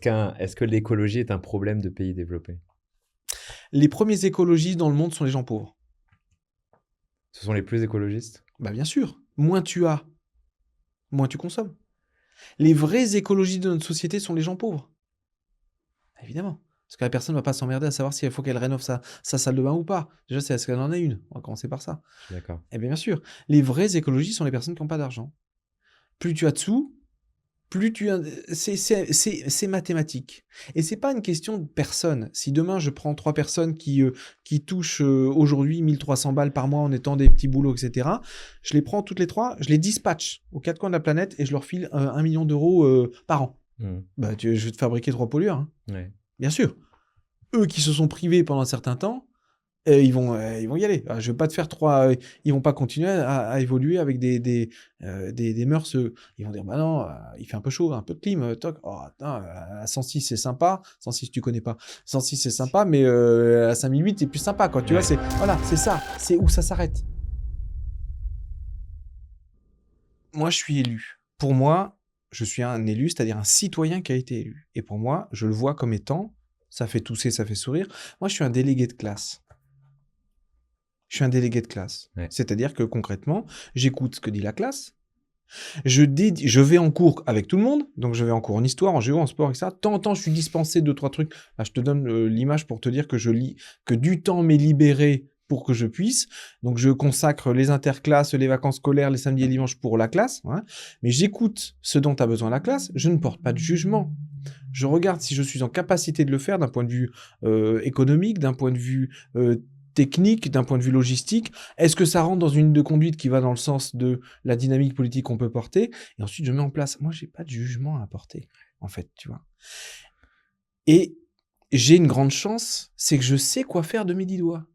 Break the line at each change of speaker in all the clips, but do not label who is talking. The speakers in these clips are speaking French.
est-ce que l'écologie est un problème de pays développés?
Les premiers écologistes dans le monde sont les gens pauvres.
Ce sont les plus écologistes?
Bah bien sûr, moins tu as, moins tu consommes. Les vrais écologistes de notre société sont les gens pauvres. Évidemment. Parce que la personne ne va pas s'emmerder à savoir s'il faut qu'elle rénove sa salle de bain ou pas. Déjà, c'est est-ce qu'elle en a une. On va commencer par ça.
Je suis d'accord.
Eh bien sûr, les vrais écologistes sont les personnes qui n'ont pas d'argent. Plus tu as de sous, plus tu as... C'est mathématique. Et c'est pas une question de personne. Si demain, je prends 3 personnes qui touchent aujourd'hui 1300 balles par mois en étant des petits boulots, etc., je les prends toutes les 3, je les dispatche aux 4 coins de la planète et je leur file 1 million d'euros par an. Bah, je vais te fabriquer 3 pollueurs. Hein.
Ouais.
Bien sûr. Eux qui se sont privés pendant un certain temps, ils vont y aller. Je vais pas te faire 3... ils vont pas continuer à évoluer avec des mœurs. Ils vont dire, bah non, il fait un peu chaud, un peu de clim, toc. Oh, attends, à 106, c'est sympa. 106, tu connais pas. 106, c'est sympa, mais à 5008, c'est plus sympa, quoi. Tu vois, voilà, c'est ça. C'est où ça s'arrête. Moi, je suis élu. Pour moi, je suis un élu, c'est-à-dire un citoyen qui a été élu. Et pour moi, je le vois comme étant... Ça fait tousser, ça fait sourire. Moi, je suis un délégué de classe. Je suis un délégué de classe.
Ouais.
C'est-à-dire que concrètement, j'écoute ce que dit la classe. Je vais en cours avec tout le monde. Donc, je vais en cours en histoire, en géo, en sport, etc. De temps en temps, je suis dispensé de 2-3 trucs. Là, je te donne l'image pour te dire que je lis, que du temps m'est libéré pour que je puisse. Donc, je consacre les interclasses, les vacances scolaires, les samedis et dimanches pour la classe. Hein. Mais j'écoute ce dont a besoin la classe. Je ne porte pas de jugement. Je regarde si je suis en capacité de le faire d'un point de vue économique, d'un point de vue technique, d'un point de vue logistique. Est-ce que ça rentre dans une ligne de conduite qui va dans le sens de la dynamique politique qu'on peut porter? Et ensuite, je mets en place. Moi, j'ai pas de jugement à apporter, en fait, tu vois. Et j'ai une grande chance, c'est que je sais quoi faire de mes 10 doigts.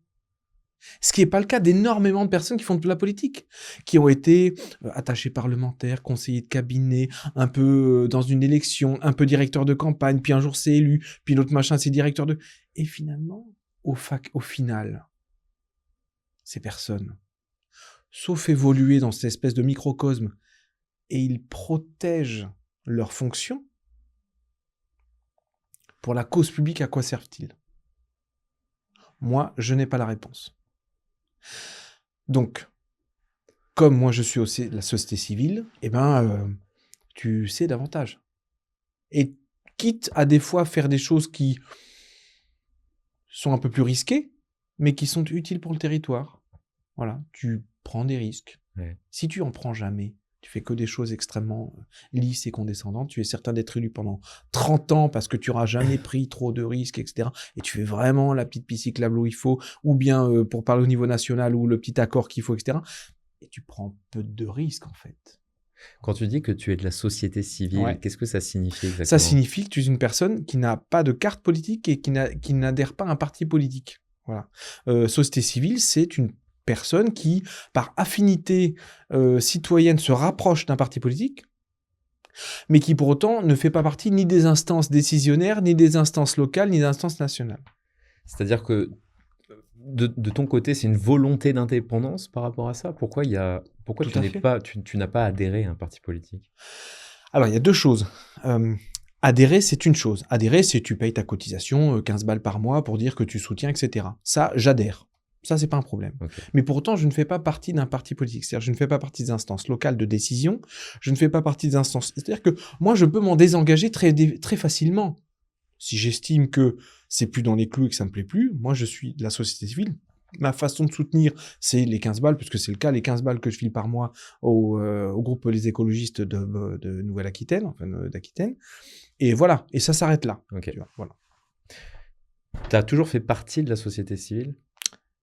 Ce qui n'est pas le cas d'énormément de personnes qui font de la politique, qui ont été attachés parlementaires, conseillers de cabinet, un peu dans une élection, un peu directeur de campagne, puis un jour c'est élu, puis l'autre machin c'est directeur de... Et finalement, au final, ces personnes, sauf évoluer dans cette espèce de microcosme, et ils protègent leurs fonctions, pour la cause publique, à quoi servent-ils? Moi, je n'ai pas la réponse. Donc, comme moi je suis aussi de la société civile, eh ben, tu sais davantage. Et quitte à des fois faire des choses qui sont un peu plus risquées, mais qui sont utiles pour le territoire. Voilà, tu prends des risques.
Ouais.
Si tu en prends jamais, tu fais que des choses extrêmement lisses et condescendantes, tu es certain d'être élu pendant 30 ans parce que tu n'auras jamais pris trop de risques, etc. Et tu fais vraiment la petite piste cyclable où il faut, ou bien pour parler au niveau national, ou le petit accord qu'il faut, etc. Et tu prends peu de risques, en fait.
Quand tu dis que tu es de la société civile,
Ouais.
qu'est-ce que ça signifie exactement?
Ça signifie que tu es une personne qui n'a pas de carte politique et qui n'adhère pas à un parti politique. Voilà. Société civile, c'est une personne qui, par affinité citoyenne, se rapproche d'un parti politique, mais qui pour autant ne fait pas partie ni des instances décisionnaires, ni des instances locales, ni des instances nationales.
C'est-à-dire que de ton côté, c'est une volonté d'indépendance par rapport à ça? Pourquoi tu n'as pas adhéré à un parti politique?
Alors, il y a 2 choses. Adhérer, c'est une chose. Adhérer, c'est tu payes ta cotisation, 15 balles par mois pour dire que tu soutiens, etc. Ça, j'adhère. Ça, c'est pas un problème.
Okay.
Mais pour autant, je ne fais pas partie d'un parti politique. C'est-à-dire, je ne fais pas partie des instances locales de décision. Je ne fais pas partie des instances... C'est-à-dire que moi, je peux m'en désengager très facilement. Si j'estime que c'est plus dans les clous et que ça me plaît plus, moi, je suis de la société civile. Ma façon de soutenir, c'est les 15 balles, puisque c'est le cas, les 15 balles que je file par mois au groupe Les Écologistes de Nouvelle-Aquitaine, enfin d'Aquitaine. Et voilà, et ça s'arrête là.
Okay.
Tu vois, voilà.
Tu as toujours fait partie de la société civile?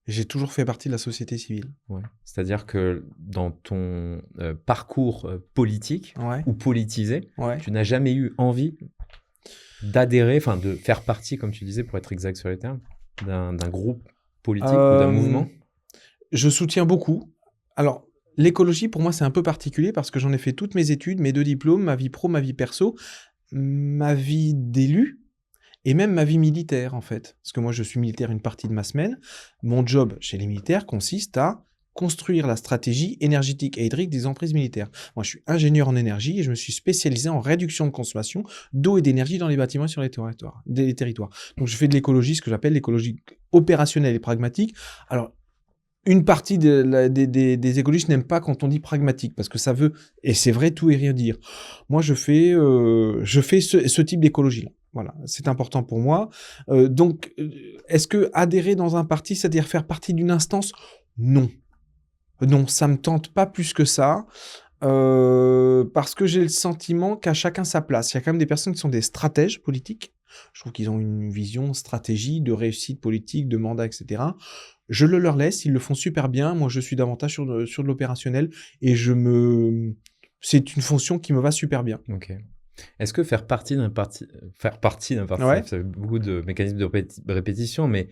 J'ai toujours fait partie de la société civile.
Ouais. C'est-à-dire que dans ton parcours politique ou politisé, tu n'as jamais eu envie d'adhérer, enfin de faire partie, comme tu disais, pour être exact sur les termes, d'un groupe politique ou d'un mouvement?
Je soutiens beaucoup. Alors, l'écologie, pour moi, c'est un peu particulier parce que j'en ai fait toutes mes études, mes 2 diplômes, ma vie pro, ma vie perso, ma vie d'élu et même ma vie militaire, en fait. Parce que moi, je suis militaire une partie de ma semaine. Mon job chez les militaires consiste à construire la stratégie énergétique et hydrique des emprises militaires. Moi, je suis ingénieur en énergie et je me suis spécialisé en réduction de consommation d'eau et d'énergie dans les bâtiments et sur les territoires. Donc, je fais de l'écologie, ce que j'appelle l'écologie opérationnelle et pragmatique. Alors, une partie des écologistes n'aiment pas quand on dit pragmatique, parce que ça veut, et c'est vrai, tout et rien dire. Moi, je fais ce type d'écologie-là. Voilà, c'est important pour moi. Donc, est-ce que adhérer dans un parti, c'est-à-dire faire partie d'une instance? Non. Non, ça me tente pas plus que ça. Parce que j'ai le sentiment qu'à chacun sa place. Il y a quand même des personnes qui sont des stratèges politiques. Je trouve qu'ils ont une vision, stratégie de réussite politique, de mandat, etc. Je le leur laisse, ils le font super bien. Moi, je suis davantage sur de l'opérationnel et c'est une fonction qui me va super bien.
Ok. Est-ce que faire partie d'un parti,
Ouais.
ça fait beaucoup de mécanismes de répétition, mais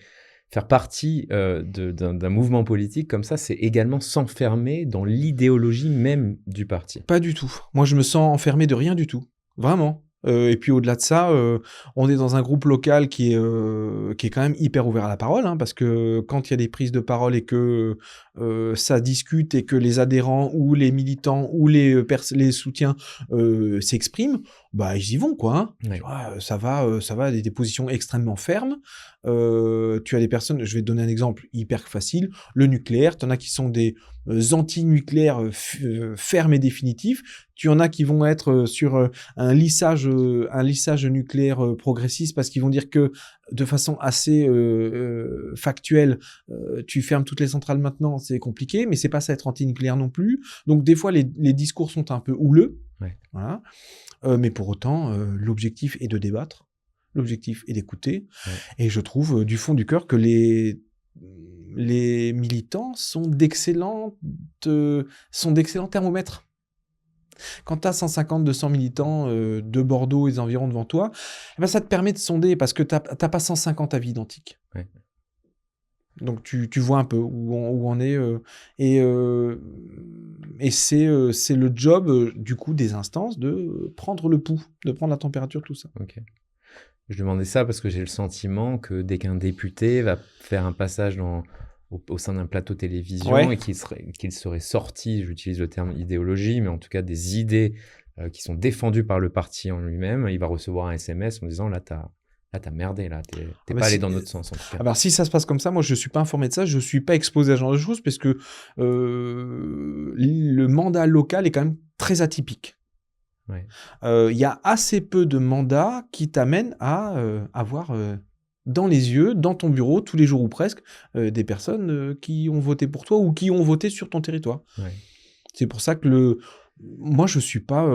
faire partie d'un mouvement politique comme ça, c'est également s'enfermer dans l'idéologie même du parti?
Pas du tout. Moi, je me sens enfermé de rien du tout. Vraiment. Et puis au-delà de ça, on est dans un groupe local qui est quand même hyper ouvert à la parole, hein, parce que quand il y a des prises de parole et que ça discute et que les adhérents ou les militants ou les soutiens s'expriment, bah ils y vont quoi. Hein.
Ouais.
Tu vois, ça va des positions extrêmement fermes. Tu as des personnes, je vais te donner un exemple hyper facile, le nucléaire. Tu en as qui sont des anti-nucléaires fermes et définitifs. Tu en as qui vont être sur un lissage nucléaire progressiste parce qu'ils vont dire que de façon assez factuelle, tu fermes toutes les centrales maintenant, c'est compliqué, mais c'est pas ça être anti-nucléaire non plus. Donc des fois les discours sont un peu houleux.
Ouais.
Voilà. Mais pour autant, l'objectif est de débattre, l'objectif est d'écouter, ouais. Et je trouve du fond du cœur que les militants sont d'excellents thermomètres. Quand tu as 150-200 militants de Bordeaux et des environs devant toi, eh ben ça te permet de sonder parce que tu n'as pas 150 avis identiques.
Ouais.
Donc tu vois un peu où on est. Et c'est le job du coup des instances de prendre le pouls, de prendre la température, tout ça.
Ok. Je demandais ça parce que j'ai le sentiment que dès qu'un député va faire un passage au sein d'un plateau télévision, ouais, et qu'il serait sorti, j'utilise le terme idéologie, mais en tout cas des idées qui sont défendues par le parti en lui-même, il va recevoir un SMS en disant là t'as merdé, là t'es pas allé dans notre sens en tout cas.
Alors si ça se passe comme ça, moi je suis pas informé de ça, je suis pas exposé à ce genre de choses parce que le mandat local est quand même très atypique.
Ouais.
Y a assez peu de mandats qui t'amènent à avoir dans les yeux, dans ton bureau, tous les jours ou presque, des personnes qui ont voté pour toi ou qui ont voté sur ton territoire.
Ouais.
C'est pour ça que moi, je suis pas...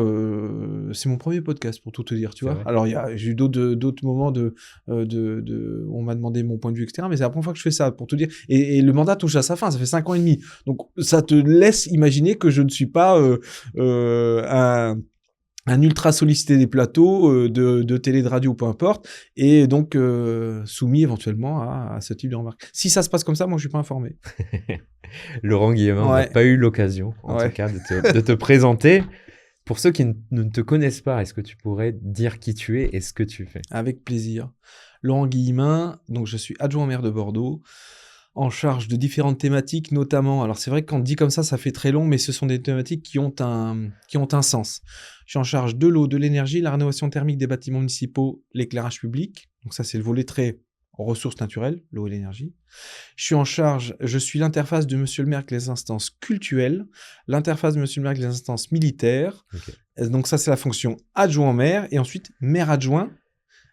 c'est mon premier podcast, pour tout te dire, tu vois. Vrai. Alors, j'ai eu d'autres moments on m'a demandé mon point de vue, etc. Mais c'est la première fois que je fais ça, pour te dire. Et le mandat touche à sa fin, ça fait 5 ans et demi. Donc, ça te laisse imaginer que je ne suis pas un ultra sollicité des plateaux de télé, de radio, peu importe, et donc soumis éventuellement à ce type de remarques. Si ça se passe comme ça, moi je suis pas informé.
Laurent Guillemin, ouais. On n'a pas eu l'occasion, en tout cas, de te présenter. Pour ceux qui ne te connaissent pas, est-ce que tu pourrais dire qui tu es et ce que tu fais?
Avec plaisir. Laurent Guillemin, donc je suis adjoint au maire de Bordeaux, en charge de différentes thématiques, notamment, alors c'est vrai que quand on dit comme ça fait très long, mais ce sont des thématiques qui ont un sens. Je suis en charge de l'eau, de l'énergie, la rénovation thermique des bâtiments municipaux, l'éclairage public, donc ça c'est le volet très ressources naturelles, l'eau et l'énergie. Je suis l'interface de monsieur le maire avec les instances cultuelles, l'interface de monsieur le maire avec les instances militaires, okay. Donc ça c'est la fonction adjoint au maire, et ensuite maire adjoint,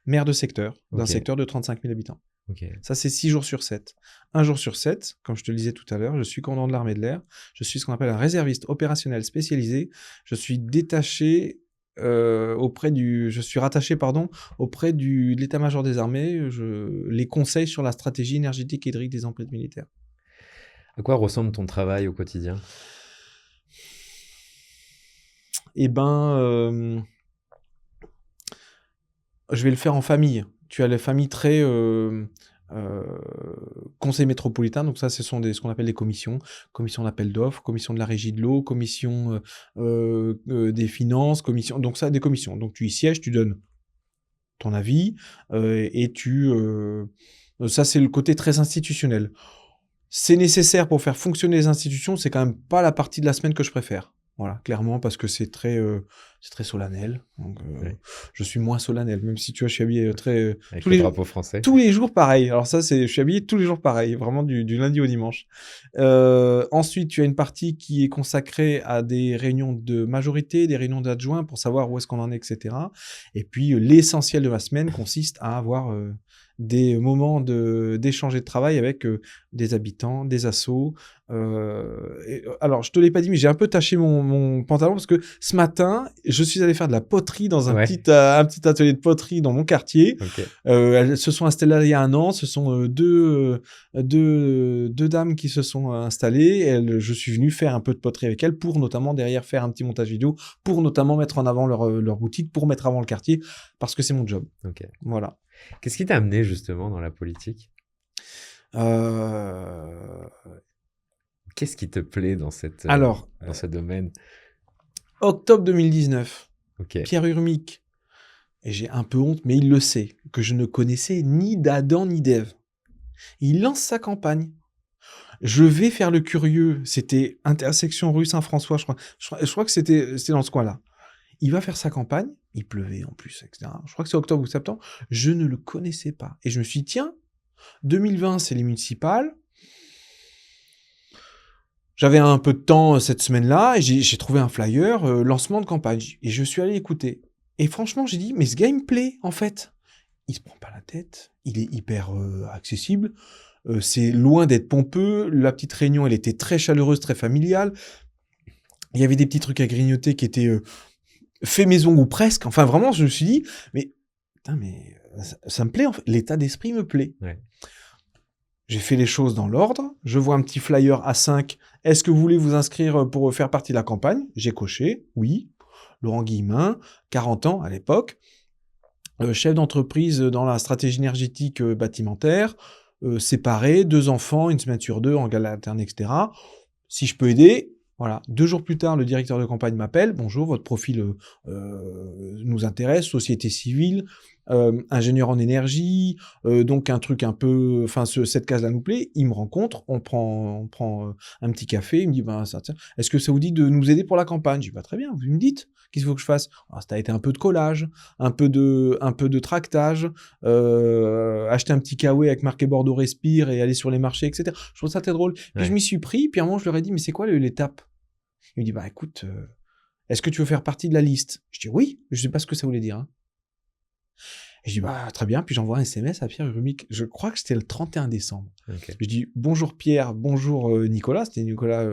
maire de secteur, d'un secteur de 35 000 habitants.
Okay.
Ça, c'est 6 jours sur 7. Un jour sur 7, comme je te le disais tout à l'heure, je suis commandant de l'armée de l'air. Je suis ce qu'on appelle un réserviste opérationnel spécialisé. Je suis détaché je suis rattaché auprès de l'état-major des armées. Les conseils sur la stratégie énergétique et hydrique des emprises militaires.
À quoi ressemble ton travail au quotidien?
Eh ben, je vais le faire en famille. Tu as les familles très conseil métropolitain, donc ça ce sont ce qu'on appelle des commissions d'appel d'offres, commission de la régie de l'eau, commission des finances, donc ça des commissions. Donc tu y sièges, tu donnes ton avis et ça c'est le côté très institutionnel. c'est nécessaire pour faire fonctionner les institutions, c'est quand même pas la partie de la semaine que je préfère. Voilà, clairement, parce que c'est très solennel. Donc, je suis moins solennel, même si tu vois, je suis habillé très...
Avec le drapeau français.
Tous les jours pareil. Alors ça, je suis habillé tous les jours pareil, vraiment du lundi au dimanche. Ensuite, tu as une partie qui est consacrée à des réunions de majorité, des réunions d'adjoints pour savoir où est-ce qu'on en est, etc. Et puis, l'essentiel de ma semaine consiste à avoir... des moments d'échange et de travail avec des habitants, des assos. Alors, je te l'ai pas dit, mais j'ai un peu taché mon pantalon parce que ce matin, je suis allé faire de la poterie dans un petit atelier de poterie dans mon quartier.
Okay.
Elles se sont installées il y a 1 an. Ce sont deux dames qui se sont installées. Je suis venu faire un peu de poterie avec elles pour notamment derrière faire un petit montage vidéo, pour notamment mettre en avant leur boutique, pour mettre avant le quartier, parce que c'est mon job.
Okay.
Voilà.
Qu'est-ce qui t'a amené justement dans la politique ? Qu'est-ce qui te plaît dans ce domaine ?
Octobre 2019,
okay.
Pierre Urmic, et j'ai un peu honte, mais il le sait, que je ne connaissais ni d'Adam ni d'Ève. Il lance sa campagne. Je vais faire le curieux, c'était intersection rue Saint-François, je crois que c'était dans ce coin-là. Il va faire sa campagne, il pleuvait en plus, etc. Je crois que c'est octobre ou septembre. Je ne le connaissais pas. Et je me suis dit, tiens, 2020, c'est les municipales. J'avais un peu de temps cette semaine-là et j'ai trouvé un flyer, lancement de campagne. Et je suis allé écouter. Et franchement, j'ai dit, mais ce gars, il me plaît, en fait. Il se prend pas la tête. Il est hyper accessible. C'est loin d'être pompeux. La petite réunion, elle était très chaleureuse, très familiale. Il y avait des petits trucs à grignoter qui étaient... fait maison ou presque. Enfin, vraiment, je me suis dit, mais ça me plaît, en fait. L'état d'esprit me plaît.
Ouais.
J'ai fait les choses dans l'ordre. Je vois un petit flyer A5. Est-ce que vous voulez vous inscrire pour faire partie de la campagne ? J'ai coché, oui. Laurent Guillemin, 40 ans à l'époque. Chef d'entreprise dans la stratégie énergétique bâtimentaire. Séparé, 2 enfants, une semaine sur 2, en galère alterne, etc. Si je peux aider... Voilà. 2 jours plus tard, le directeur de campagne m'appelle. Bonjour, votre profil nous intéresse, société civile, ingénieur en énergie, donc un truc un peu... Enfin, cette case-là nous plaît. Il me rencontre, on prend un petit café. Il me dit, est-ce que ça vous dit de nous aider pour la campagne ? Je dis, très bien, vous me dites. Qu'est-ce qu'il faut que je fasse ? Alors, ça a été un peu de collage, un peu de tractage, acheter un petit kawaii avec marqué Bordeaux Respire et aller sur les marchés, etc. Je trouve ça très drôle. Puis je m'y suis pris, puis à un moment, je leur ai dit, mais c'est quoi l'étape ? Il me dit, écoute, est-ce que tu veux faire partie de la liste ? Je dis, oui, je ne sais pas ce que ça voulait dire. Hein. Et je dis, très bien, puis j'envoie un SMS à Pierre Urmic. Je crois que c'était le 31 décembre.
Okay.
Je dis, bonjour Pierre, bonjour Nicolas. C'était Nicolas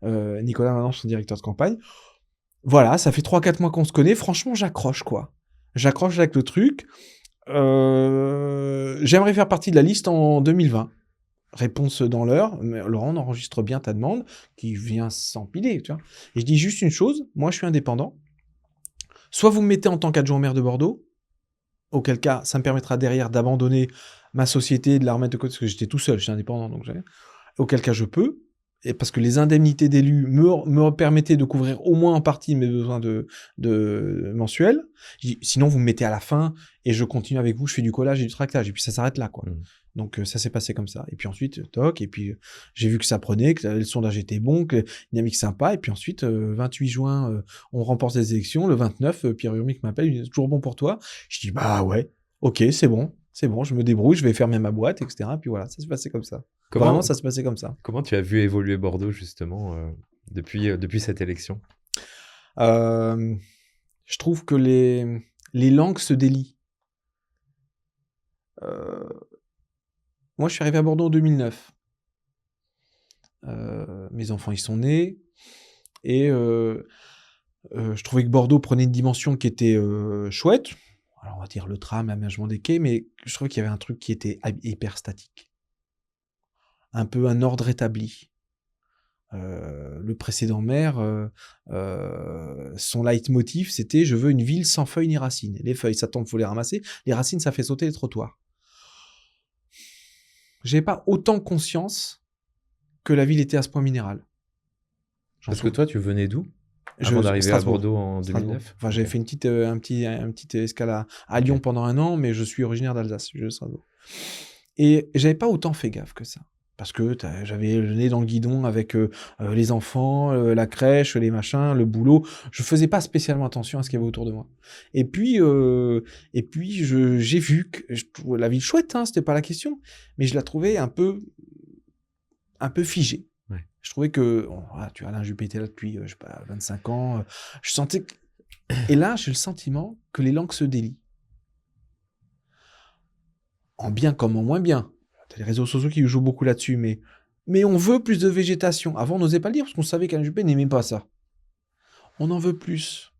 maintenant, son directeur de campagne. Voilà, ça fait 3-4 mois qu'on se connaît. Franchement, j'accroche, quoi. J'accroche avec le truc. J'aimerais faire partie de la liste en 2020. Réponse dans l'heure, mais Laurent, on enregistre bien ta demande, qui vient s'empiler, tu vois. Et je dis juste une chose, moi je suis indépendant, soit vous me mettez en tant qu'adjoint au maire de Bordeaux, auquel cas ça me permettra derrière d'abandonner ma société, de la remettre de côté, parce que j'étais tout seul, je suis indépendant, donc auquel cas je peux, et parce que les indemnités d'élus me permettaient de couvrir au moins en partie mes besoins de mensuels. Sinon vous me mettez à la fin, et je continue avec vous, je fais du collage et du tractage, et puis ça s'arrête là, quoi. Donc ça s'est passé comme ça. Et puis ensuite, toc, et puis j'ai vu que ça prenait, que le sondage était bon, que dynamique sympa. Et puis ensuite, 28 juin, on remporte les élections. Le 29, Pierre Urmic m'appelle, il dit, toujours bon pour toi. Je dis, ouais, ok, c'est bon, je me débrouille, je vais fermer ma boîte, etc. Et puis voilà, ça s'est passé comme ça. Vraiment, ça s'est passé comme ça.
Comment tu as vu évoluer Bordeaux, justement, depuis cette élection ?
Je trouve que les langues se délient. Moi, je suis arrivé à Bordeaux en 2009. Mes enfants, ils sont nés. Et je trouvais que Bordeaux prenait une dimension qui était chouette. Alors, on va dire le tram, l'aménagement des quais, mais je trouvais qu'il y avait un truc qui était hyper statique. Un peu un ordre établi. Le précédent maire, son leitmotiv, c'était « Je veux une ville sans feuilles ni racines ». Les feuilles, ça tombe, il faut les ramasser. Les racines, ça fait sauter les trottoirs. J'avais pas autant conscience que la ville était à ce point minéral.
Parce que toi, tu venais d'où avant d'arriver à Bordeaux en 2009 ?
Enfin, j'avais fait une petite escale à Lyon pendant 1 an, mais je suis originaire d'Alsace, je de Strasbourg. Et j'avais pas autant fait gaffe que ça. Parce que j'avais le nez dans le guidon avec les enfants, la crèche, les machins, le boulot. Je faisais pas spécialement attention à ce qu'il y avait autour de moi. Et puis j'ai vu que la ville chouette, hein, c'était pas la question, mais je la trouvais un peu figée.
Ouais.
Je trouvais que, tu vois, Alain Juppé était là depuis, 25 ans. Je sentais que... Et là, j'ai le sentiment que les langues se délient. En bien comme en moins bien. T'as les réseaux sociaux qui jouent beaucoup là-dessus, mais on veut plus de végétation. Avant, on n'osait pas le dire parce qu'on savait qu'Alain Juppé n'aimait pas ça. On en veut plus.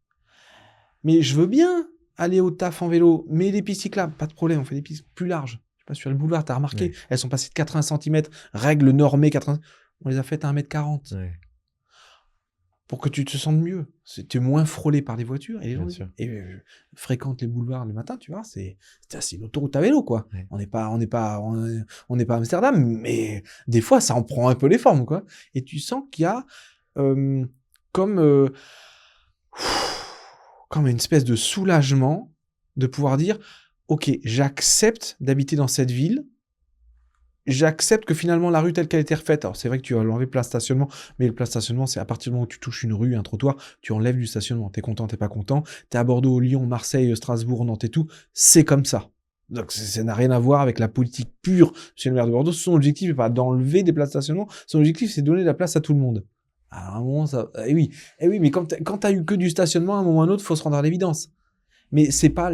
Mais je veux bien aller au taf en vélo, mais les pistes cyclables, pas de problème, on fait des pistes plus larges. Je sais pas, sur le boulevard, t'as remarqué, elles sont passées de 80 cm, règle normée 80, on les a faites à 1,40 m. Ouais. Pour que tu te sentes mieux. Tu es moins frôlé par les voitures et les gens fréquentent les boulevards le matin, tu vois, c'est l'autoroute à vélo, quoi. Ouais. On n'est pas à Amsterdam, mais des fois, ça en prend un peu les formes, quoi. Et tu sens qu'il y a comme une espèce de soulagement de pouvoir dire, ok, j'accepte d'habiter dans cette ville. J'accepte que finalement la rue telle qu'elle a été refaite, alors c'est vrai que tu vas l'enlever place stationnement, mais le place stationnement, c'est à partir du moment où tu touches une rue, un trottoir, tu enlèves du stationnement. T'es content, t'es pas content. T'es à Bordeaux, Lyon, Marseille, Strasbourg, Nantes et tout, c'est comme ça. Donc ça n'a rien à voir avec la politique pure chez le maire de Bordeaux. Son objectif n'est pas d'enlever des places de stationnement, son objectif c'est de donner de la place à tout le monde. Alors à un moment, ça... Eh oui, mais quand t'as eu que du stationnement, à un moment ou à un autre, il faut se rendre à l'évidence. Mais c'est pas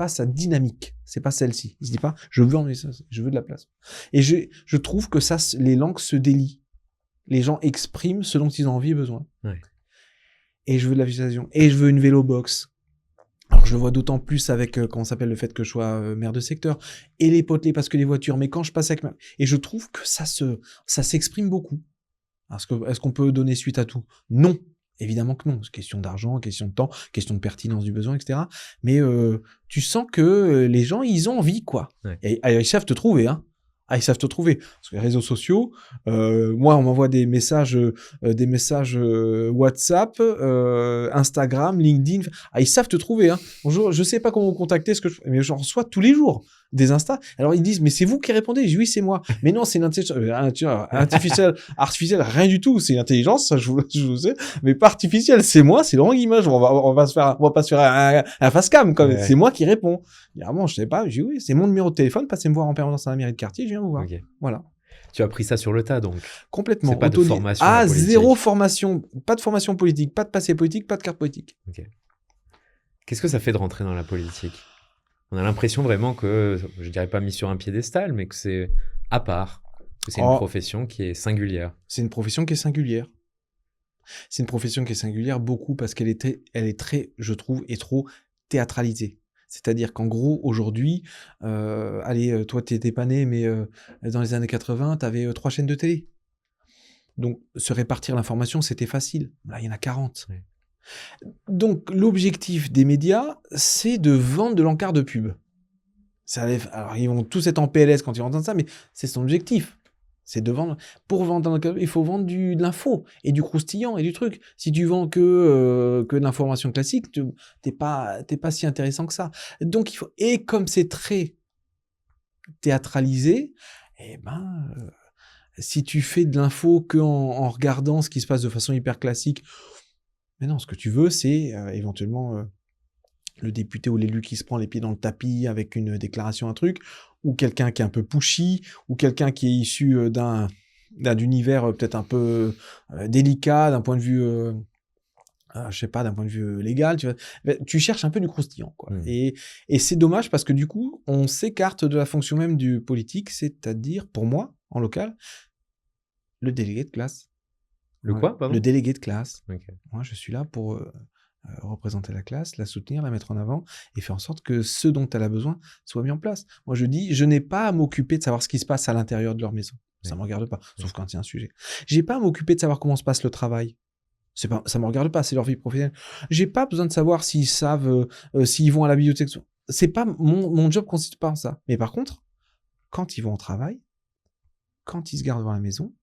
sa dynamique, c'est pas celle-ci. Il se dit pas, je veux emmener ça, je veux de la place. Et je trouve que ça, les langues se délient. Les gens expriment ce dont ils ont envie et besoin.
Ouais.
Et je veux de la végétation. Et je veux une vélo box. Alors je le vois d'autant plus avec comment s'appelle le fait que je sois maire de secteur et les potelets parce que les voitures. Mais quand je passe avec et je trouve que ça s'exprime beaucoup. Est-ce qu'on peut donner suite à tout? Non. Évidemment que non, c'est question d'argent, question de temps, question de pertinence du besoin, etc. Mais tu sens que les gens, ils ont envie, quoi. Ouais. Et ils savent te trouver, hein. Ils savent te trouver. Parce que les réseaux sociaux, moi, on m'envoie des messages WhatsApp, Instagram, LinkedIn. Ils savent te trouver, hein. Bonjour, je sais pas comment vous contacter, mais j'en reçois tous les jours des Insta. Alors ils disent, mais c'est vous qui répondez? Je dis, oui, c'est moi. Mais non, c'est une intelligence artificielle, rien du tout. C'est une intelligence, ça, je vous sais, mais pas artificielle. C'est moi, c'est Laurent Guimage. On va pas se faire un face cam, comme c'est moi qui réponds. Vraiment, je sais pas. Je dis, oui, c'est mon numéro de téléphone. Passez me voir en permanence à la mairie de quartier. Je viens vous voir. Okay. Voilà.
Tu as pris ça sur le tas, donc.
Complètement.
C'est pas de formation.
Zéro formation. Pas de formation politique, pas de passé politique, pas de carte politique.
Ok. Qu'est-ce que ça fait de rentrer dans la politique? On a l'impression vraiment que, je dirais pas mis sur un piédestal, mais que c'est à part, que c'est une profession qui est singulière.
C'est une profession qui est singulière. C'est une profession qui est singulière beaucoup parce qu'elle est très, je trouve, et trop théâtralisée. C'est-à-dire qu'en gros, aujourd'hui, toi, t'étais pas né, mais dans les années 80, t'avais 3 chaînes de télé. Donc, se répartir l'information, c'était facile. Là, il y en a 40. Oui. Donc, l'objectif des médias, c'est de vendre de l'encart de pub. Alors, ils vont tous être en PLS quand ils vont entendre ça, mais c'est son objectif. C'est de vendre. Pour vendre de l'encart, il faut vendre de l'info et du croustillant et du truc. Si tu vends que de l'information classique, t'es pas si intéressant que ça. Donc, et comme c'est très théâtralisé, si tu fais de l'info qu'en regardant ce qui se passe de façon hyper classique, mais non, ce que tu veux, c'est éventuellement le député ou l'élu qui se prend les pieds dans le tapis avec une déclaration, un truc, ou quelqu'un qui est un peu pushy, ou quelqu'un qui est issu d'un univers peut-être un peu délicat d'un point de vue, je sais pas, d'un point de vue légal. Tu cherches un peu du croustillant, quoi. Et c'est dommage parce que du coup, on s'écarte de la fonction même du politique, c'est-à-dire, pour moi, en local, le délégué de classe.
Le quoi, pardon ?
Le délégué de classe.
Okay.
Moi, je suis là pour représenter la classe, la soutenir, la mettre en avant et faire en sorte que ce dont elle a besoin soit mis en place. Moi, je dis, je n'ai pas à m'occuper de savoir ce qui se passe à l'intérieur de leur maison. Ça ne me regarde pas, sauf quand il y a un sujet. J'ai pas à m'occuper de savoir comment se passe le travail. Ça me regarde pas, c'est leur vie professionnelle. J'ai pas besoin de savoir s'ils savent, s'ils vont à la bibliothèque. C'est pas mon job consiste pas en ça. Mais par contre, quand ils vont au travail, quand ils se gardent devant la maison,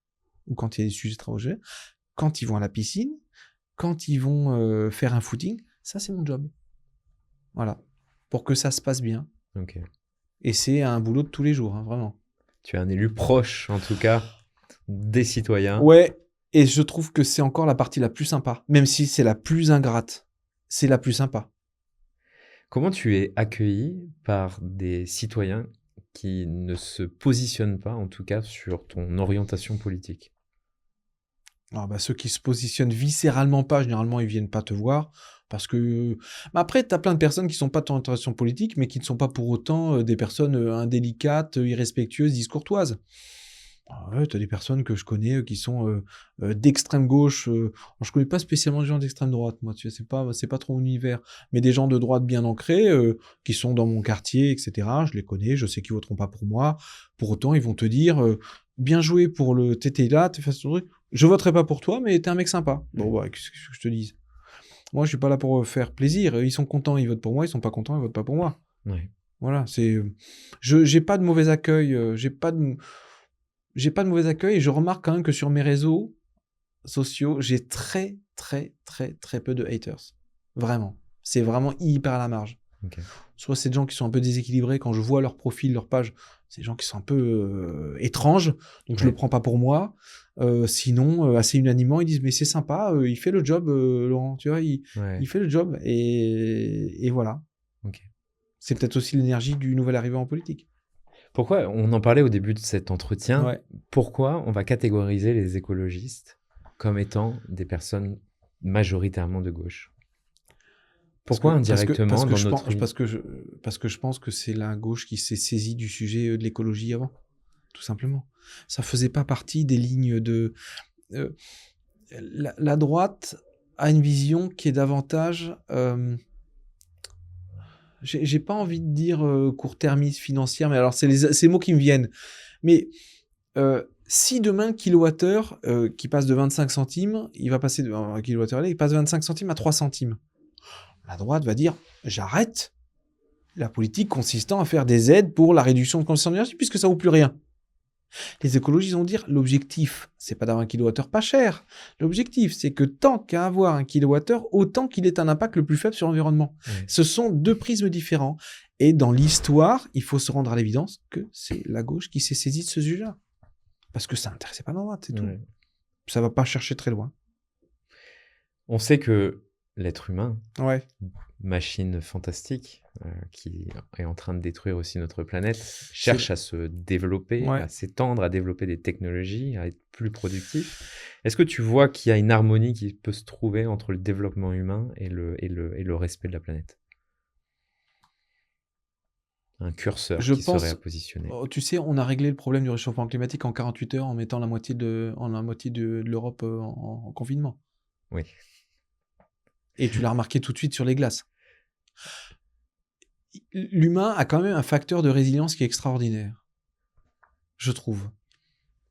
ou quand il y a des sujets de travaux, quand ils vont à la piscine, quand ils vont faire un footing, ça c'est mon job. Voilà. Pour que ça se passe bien.
Okay.
Et c'est un boulot de tous les jours, hein, vraiment.
Tu es un élu proche, en tout cas. des citoyens.
Ouais, et je trouve que c'est encore la partie la plus sympa, même si c'est la plus ingrate. C'est la plus sympa.
Comment tu es accueilli par des citoyens qui ne se positionnent pas, en tout cas, sur ton orientation politique?
Alors, ceux qui se positionnent viscéralement pas, généralement, ils viennent pas te voir. Parce que. Après, tu as plein de personnes qui sont pas de ton orientation politique, mais qui ne sont pas pour autant des personnes indélicates, irrespectueuses, discourtoises. Ouais, tu as des personnes que je connais qui sont d'extrême gauche. Je connais pas spécialement des gens d'extrême droite, moi, tu sais, c'est pas trop mon univers. Mais des gens de droite bien ancrés, qui sont dans mon quartier, etc. Je les connais, je sais qu'ils voteront pas pour moi. Pour autant, ils vont te dire bien joué pour le TT là, t'es fait ce truc. Je voterai pas pour toi, mais t'es un mec sympa. Bon, qu'est-ce que je te dise? Moi, je suis pas là pour faire plaisir. Ils sont contents, ils votent pour moi. Ils sont pas contents, ils votent pas pour moi.
Ouais.
Voilà, c'est. J'ai pas de mauvais accueil. J'ai pas de mauvais accueil et je remarque quand même que sur mes réseaux sociaux, j'ai très, très, très, très peu de haters. Vraiment. C'est vraiment hyper à la marge.
Okay.
Soit c'est des gens qui sont un peu déséquilibrés quand je vois leur profil, leur page. C'est des gens qui sont un peu étranges, donc je le prends pas pour moi. Sinon, assez unanimement, ils disent mais c'est sympa, il fait le job, Laurent, tu vois, il fait le job et voilà.
Okay.
C'est peut-être aussi l'énergie du nouvel arrivant en politique.
Pourquoi, on en parlait au début de cet entretien, pourquoi on va catégoriser les écologistes comme étant des personnes majoritairement de gauche? Pourquoi indirectement dans notre...
Parce que je pense que c'est la gauche qui s'est saisie du sujet de l'écologie avant, tout simplement. Ça faisait pas partie des lignes de... la droite a une vision qui est davantage... j'ai pas envie de dire court-termiste, financière, mais alors c'est les mots qui me viennent. Mais si demain le kilowattheure qui passe de 25 centimes, il va passer de un kilowattheure, il passe de 25 centimes à 3 centimes. La droite va dire j'arrête la politique consistant à faire des aides pour la réduction de consommation d'énergie puisque ça vaut plus rien. Les écologistes vont dire l'objectif, c'est pas d'avoir un kilowattheure pas cher. L'objectif, c'est que tant qu'à avoir un kilowattheure, autant qu'il ait un impact le plus faible sur l'environnement. Ce sont deux prismes différents. Et dans l'histoire, il faut se rendre à l'évidence que c'est la gauche qui s'est saisie de ce sujet-là. Parce que ça n'intéressait pas la droite, c'est tout. Ça va pas chercher très loin.
On sait que l'être humain, machine fantastique, qui est en train de détruire aussi notre planète, cherche à se développer, à s'étendre, à développer des technologies, à être plus productif. Est-ce que tu vois qu'il y a une harmonie qui peut se trouver entre le développement humain et le respect de la planète? Un curseur serait à positionner.
Tu sais, on a réglé le problème du réchauffement climatique en 48 heures en mettant la moitié de l'Europe en confinement.
Oui.
Et tu l'as remarqué tout de suite sur les glaces. L'humain a quand même un facteur de résilience qui est extraordinaire, je trouve.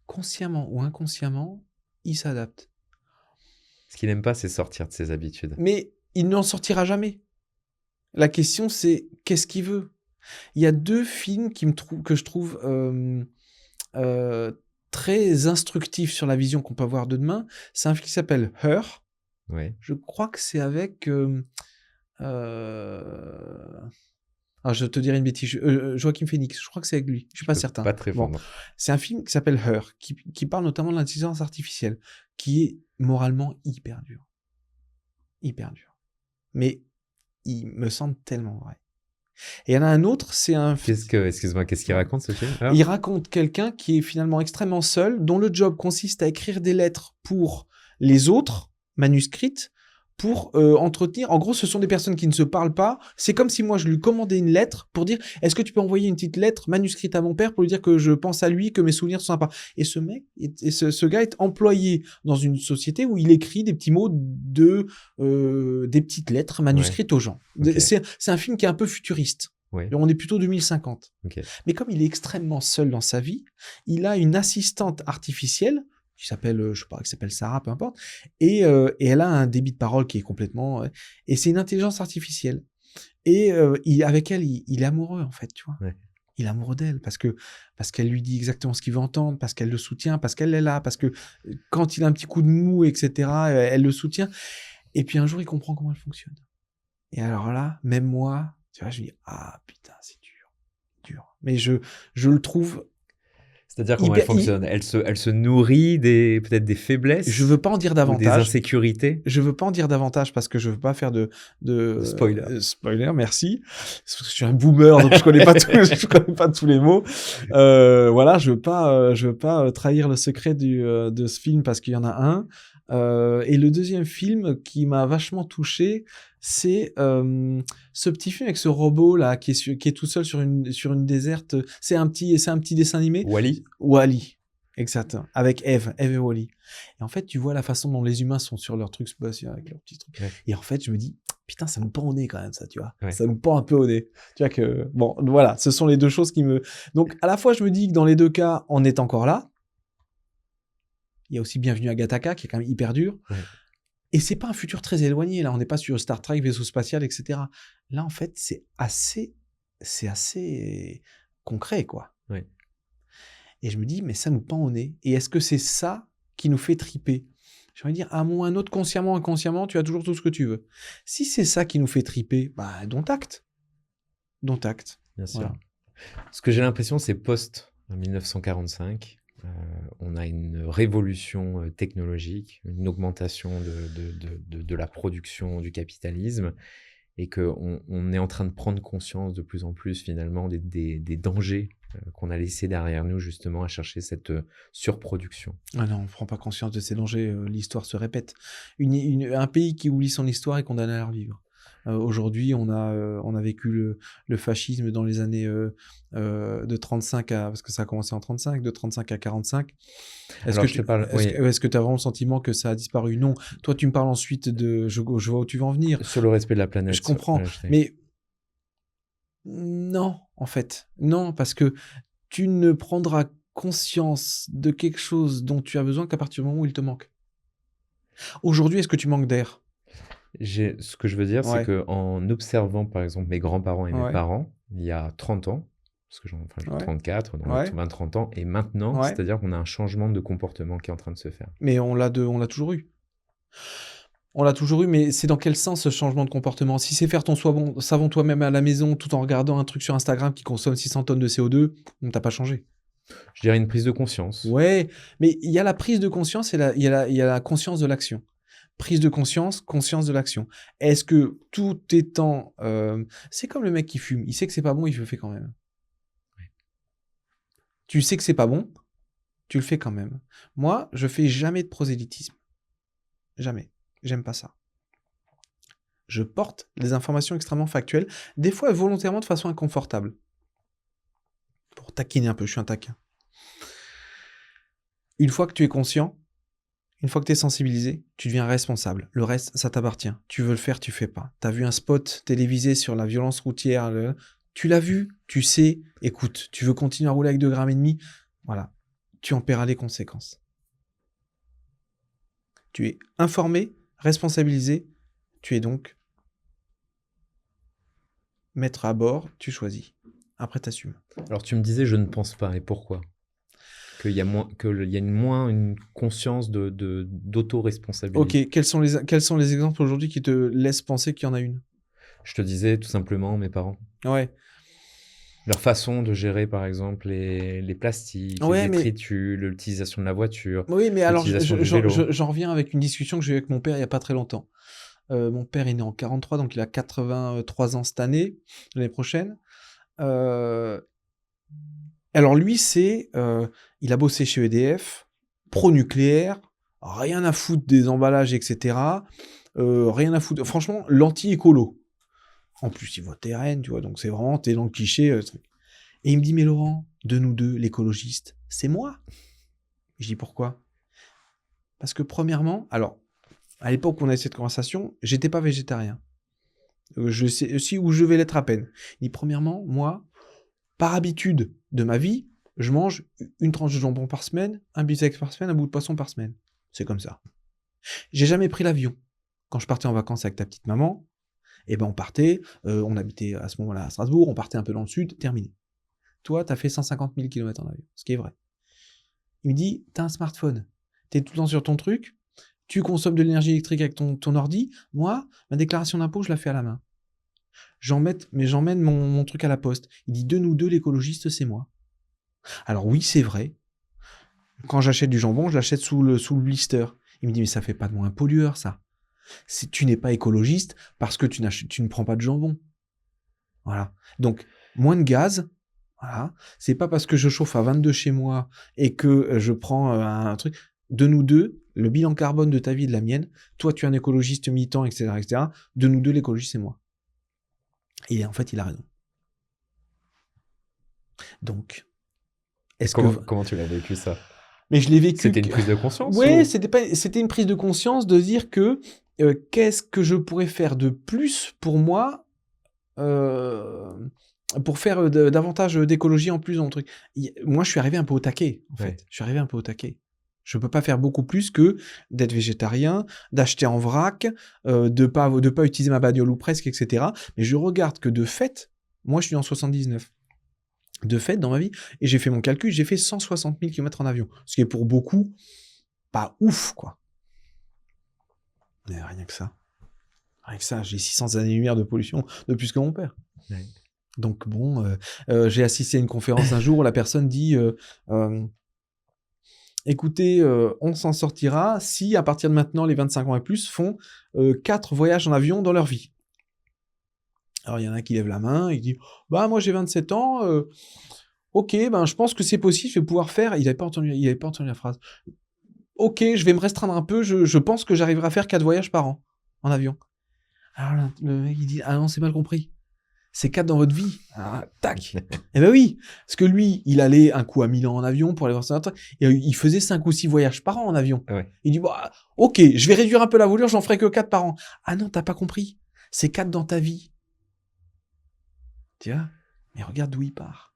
Consciemment ou inconsciemment, il s'adapte.
Ce qu'il n'aime pas, c'est sortir de ses habitudes.
Mais il n'en sortira jamais. La question, c'est qu'est-ce qu'il veut? Il y a deux films que je trouve très instructifs sur la vision qu'on peut avoir de demain. C'est un film qui s'appelle Her.
Ouais.
Je crois que c'est avec... je te dirai une bêtise. Joaquin Phoenix, je crois que c'est avec lui. Je ne suis pas certain.
Pas très fort.
C'est un film qui s'appelle Her, qui parle notamment de l'intelligence artificielle, qui est moralement hyper dur. Hyper dur. Mais il me semble tellement vrai. Et il y en a un autre, c'est un...
Excuse-moi, qu'est-ce qu'il raconte ce film?
Il raconte quelqu'un qui est finalement extrêmement seul, dont le job consiste à écrire des lettres pour les autres, manuscrites, pour entretenir... En gros, ce sont des personnes qui ne se parlent pas. C'est comme si moi, je lui commandais une lettre pour dire « Est-ce que tu peux envoyer une petite lettre manuscrite à mon père pour lui dire que je pense à lui, que mes souvenirs sont sympas ?» Et ce mec, ce gars est employé dans une société où il écrit des petits mots des petites lettres manuscrites aux gens. Okay. C'est un film qui est un peu futuriste. On est plutôt 2050.
Okay.
Mais comme il est extrêmement seul dans sa vie, il a une assistante artificielle qui s'appelle, je sais pas, qui s'appelle Sarah, peu importe, et elle a un débit de parole qui est complètement... et c'est une intelligence artificielle. Et avec elle, il est amoureux, en fait, tu vois.
Ouais.
Il est amoureux d'elle parce qu'elle lui dit exactement ce qu'il veut entendre, parce qu'elle le soutient, parce qu'elle est là, parce que quand il a un petit coup de mou, etc., elle le soutient. Et puis un jour, il comprend comment elle fonctionne. Et alors là, même moi, tu vois, je me dis, ah putain, c'est dur. Mais je le trouve...
C'est-à-dire comment elle fonctionne? Elle se nourrit peut-être des faiblesses?
Je veux pas en dire davantage.
Ou des insécurités?
Je veux pas en dire davantage parce que je veux pas faire de
spoiler.
Merci. Parce que je suis un boomer, donc je connais pas je connais pas tous les mots. Voilà, je veux pas trahir le secret de ce film parce qu'il y en a un. Et le deuxième film qui m'a vachement touché, c'est ce petit film avec ce robot là qui est tout seul sur une déserte. C'est un petit dessin animé. Wall-E. Exact. Avec Eve et Wall-E. Et en fait, tu vois la façon dont les humains sont sur leur truc spatial avec leurs petits trucs. Ouais. Et en fait, je me dis, putain, ça nous pend au nez quand même, ça, tu vois. Ouais. Ça nous pend un peu au nez. Tu vois que, bon, voilà, ce sont les deux choses qui me... Donc, à la fois, je me dis que dans les deux cas, on est encore là. Il y a aussi Bienvenue à Gattaca, qui est quand même hyper dur. Ouais. Et c'est pas un futur très éloigné, là. On n'est pas sur Star Trek, vaisseau spatial, etc. Là, en fait, c'est assez concret, quoi.
Ouais.
Et je me dis, mais ça nous pend au nez. Et est-ce que c'est ça qui nous fait triper? J'ai envie de dire, à un autre, consciemment, inconsciemment, tu as toujours tout ce que tu veux. Si c'est ça qui nous fait triper, bah, dont acte.
Bien sûr. Voilà. Ce que j'ai l'impression, c'est post-1945. On a une révolution technologique, une augmentation de la production du capitalisme, et qu'on est en train de prendre conscience de plus en plus, finalement, des dangers qu'on a laissé derrière nous, justement, à chercher cette surproduction.
Ah non, on ne prend pas conscience de ces dangers, l'histoire se répète. Un pays qui oublie son histoire est condamné à la revivre. Aujourd'hui, on a vécu le fascisme dans les années de 35 à... Parce que ça a commencé en 35, de 35 à 45. Est-ce que tu as vraiment le sentiment que ça a disparu? Non. Toi, tu me parles ensuite de... Je vois où tu veux en venir.
Sur le respect de la planète.
Je comprends. Mais non, en fait. Non, parce que tu ne prendras conscience de quelque chose dont tu as besoin qu'à partir du moment où il te manque. Aujourd'hui, est-ce que tu manques d'air?
Ce que je veux dire, c'est qu'en observant, par exemple, mes grands-parents et mes parents, il y a 30 ans, parce que j'ai 34, donc 20-30 ans, et maintenant, c'est-à-dire qu'on a un changement de comportement qui est en train de se faire.
Mais on l'a toujours eu. On l'a toujours eu, mais c'est dans quel sens ce changement de comportement? Si c'est faire ton savon toi-même à la maison tout en regardant un truc sur Instagram qui consomme 600 tonnes de CO2, t'as pas changé.
Je dirais une prise de conscience.
Ouais, mais il y a la prise de conscience et il y a la conscience de l'action. Prise de conscience, conscience de l'action. Est-ce que tout étant... c'est comme le mec qui fume. Il sait que c'est pas bon, il le fait quand même. Ouais. Tu sais que c'est pas bon, tu le fais quand même. Moi, je fais jamais de prosélytisme. Jamais. J'aime pas ça. Je porte des informations extrêmement factuelles, des fois volontairement de façon inconfortable. Pour taquiner un peu, je suis un taquin. Une fois que tu es conscient, une fois que tu es sensibilisé, tu deviens responsable. Le reste, ça t'appartient. Tu veux le faire, tu fais pas. Tu as vu un spot télévisé sur la violence routière, tu l'as vu, tu sais, écoute, tu veux continuer à rouler avec 2,5 grammes, voilà, tu en paieras les conséquences. Tu es informé, responsabilisé, tu es donc maître à bord, tu choisis. Après, t'assumes.
Alors, tu me disais, je ne pense pas, et pourquoi? Qu'il y a une conscience d'auto-responsabilité.
Ok, quels sont les exemples aujourd'hui qui te laissent penser qu'il y en a une?
Je te disais tout simplement mes parents.
Ouais.
Leur façon de gérer, par exemple, les plastiques, les détritus, l'utilisation de la voiture.
Oui, mais alors j'en reviens avec une discussion que j'ai eue avec mon père il n'y a pas très longtemps. Mon père est né en 43, donc il a 83 ans cette année, l'année prochaine. Alors lui, il a bossé chez EDF, pro-nucléaire, rien à foutre des emballages, etc. Rien à foutre. Franchement, l'anti-écolo. En plus, il vote RN, tu vois, donc c'est vraiment, t'es dans le cliché. Et il me dit, mais Laurent, de nous deux, l'écologiste, c'est moi. Je dis, pourquoi? Parce que premièrement, alors, à l'époque où on a eu cette conversation, j'étais pas végétarien. Je sais aussi où je vais l'être à peine. Il dit, premièrement, moi, par habitude de ma vie, je mange une tranche de jambon par semaine, un bisteck par semaine, un bout de poisson par semaine. C'est comme ça. J'ai jamais pris l'avion. Quand je partais en vacances avec ta petite maman, eh ben on partait, on habitait à ce moment-là à Strasbourg, on partait un peu dans le sud, terminé. Toi, t'as fait 150 000 km en avion, ce qui est vrai. Il me dit, t'as un smartphone, t'es tout le temps sur ton truc, tu consommes de l'énergie électrique avec ton ordi, moi, ma déclaration d'impôt, je la fais à la main. J'emmène mon truc à la poste. Il dit, de nous deux, l'écologiste, c'est moi. Alors oui, c'est vrai, Quand j'achète du jambon, je l'achète sous le blister. Il me dit, mais ça fait pas de moi un pollueur, ça. Tu n'es pas écologiste parce que tu ne prends pas de jambon. Voilà. Donc, moins de gaz. Voilà. C'est pas parce que je chauffe à 22 chez moi et que je prends un truc. De nous deux, le bilan carbone de ta vie et de la mienne, toi, tu es un écologiste militant, etc., etc. De nous deux, l'écologiste, c'est moi. Et en fait, il a raison. Donc,
comment tu l'as vécu, ça?
Mais je l'ai vécu.
C'était une prise de conscience?
Oui, c'était une prise de conscience de dire que qu'est-ce que je pourrais faire de plus pour moi pour faire davantage d'écologie en plus dans le truc. Moi, je suis arrivé un peu au taquet, en fait. Je suis arrivé un peu au taquet. Je peux pas faire beaucoup plus que d'être végétarien, d'acheter en vrac, de pas utiliser ma bagnole ou presque, etc. Mais je regarde que de fait, moi, je suis en 79. De fait, dans ma vie, et j'ai fait mon calcul, j'ai fait 160 000 km en avion. Ce qui est pour beaucoup pas ouf, quoi. Mais rien que ça. Rien que ça, j'ai 600 années-lumière de pollution de plus que mon père. Ouais. Donc bon, j'ai assisté à une conférence un jour où la personne dit écoutez, on s'en sortira si à partir de maintenant les 25 ans et plus font 4 voyages en avion dans leur vie. Alors il y en a qui lève la main, il dit bah moi j'ai 27 ans, ok, ben je pense que c'est possible, je vais pouvoir faire. Il n'avait pas entendu la phrase. Ok, je vais me restreindre un peu, je pense que j'arriverai à faire 4 voyages par an en avion. Alors le mec il dit ah non c'est mal compris. C'est 4 dans votre vie. Ah, tac. Eh ben oui. Parce que lui, il allait un coup à Milan en avion pour aller voir son truc. Et il faisait 5 ou 6 voyages par an en avion. Ouais. Il dit, bah, ok, je vais réduire un peu la voilure, j'en ferai que 4 par an. Ah non, t'as pas compris. C'est 4 dans ta vie. Tu vois? Mais regarde d'où il part.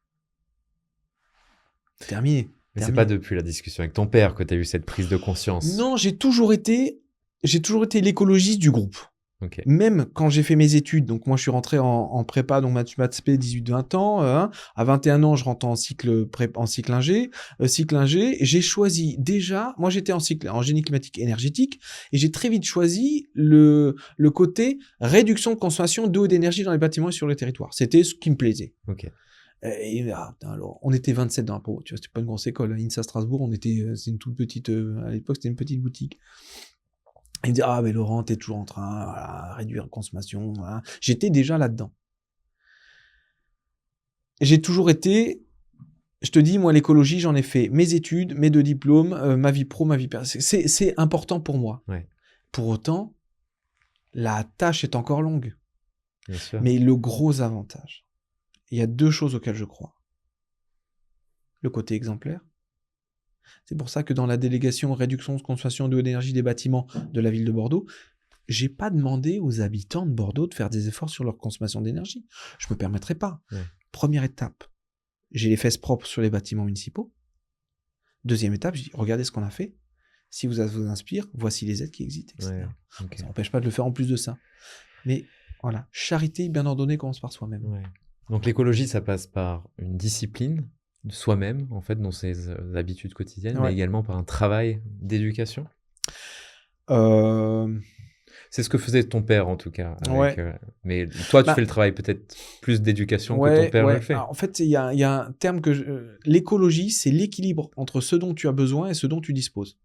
Terminé.
Mais c'est pas depuis la discussion avec ton père que t'as eu cette prise de conscience.
Non, j'ai toujours été l'écologiste du groupe. Okay. Même quand j'ai fait mes études, donc moi je suis rentré en prépa, donc maths spé 18-20 ans, à 21 ans je rentre en cycle ingé, et j'ai choisi déjà, moi j'étais en génie climatique énergétique, et j'ai très vite choisi le côté réduction de consommation d'eau et d'énergie dans les bâtiments et sur le territoire. C'était ce qui me plaisait. Okay. Et alors, on était 27 dans la pro, tu vois, c'était pas une grosse école, INSA Strasbourg, c'est une toute petite, à l'époque c'était une petite boutique. Il me dit, ah, mais Laurent, t'es toujours en train, voilà, réduire la consommation, voilà. J'étais déjà là-dedans. J'ai toujours été, je te dis, moi, l'écologie, j'en ai fait mes études, mes 2 diplômes, ma vie pro, ma vie perso. C'est important pour moi. Ouais. Pour autant, la tâche est encore longue.
Bien sûr.
Mais le gros avantage, il y a 2 choses auxquelles je crois. Le côté exemplaire. C'est pour ça que dans la délégation réduction de consommation d'eau et d'énergie des bâtiments de la ville de Bordeaux, j'ai pas demandé aux habitants de Bordeaux de faire des efforts sur leur consommation d'énergie. Je me permettrai pas. Ouais. Première étape, j'ai les fesses propres sur les bâtiments municipaux. Deuxième étape, je dis regardez ce qu'on a fait. Si vous inspire, voici les aides qui existent, etc. Ouais, okay. Ça n'empêche pas de le faire en plus de ça. Mais voilà, charité bien ordonnée commence par soi-même.
Ouais. Donc l'écologie, ça passe par une discipline de soi-même, en fait, dans ses habitudes quotidiennes, mais également par un travail d'éducation. C'est ce que faisait ton père, en tout cas. Avec, mais toi, tu fais le travail peut-être plus d'éducation que ton père le fait.
Alors, en fait, il y a un terme que l'écologie, c'est l'équilibre entre ce dont tu as besoin et ce dont tu disposes.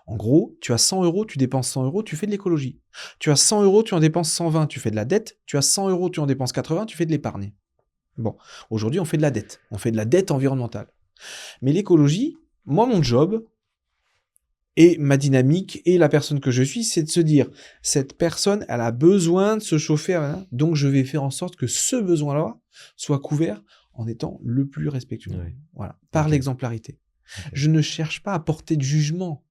En gros, tu as 100 €, tu dépenses 100 €, tu fais de l'écologie. Tu as 100 €, tu en dépenses 120, tu fais de la dette. Tu as 100 €, tu en dépenses 80, tu fais de l'épargne. Bon, aujourd'hui, on fait de la dette. On fait de la dette environnementale. Mais l'écologie, moi, mon job et ma dynamique et la personne que je suis, c'est de se dire, cette personne, elle a besoin de se chauffer, hein, donc je vais faire en sorte que ce besoin-là soit couvert en étant le plus respectueux. Ouais. Voilà, par l'exemplarité. Okay. Je ne cherche pas à porter de jugement.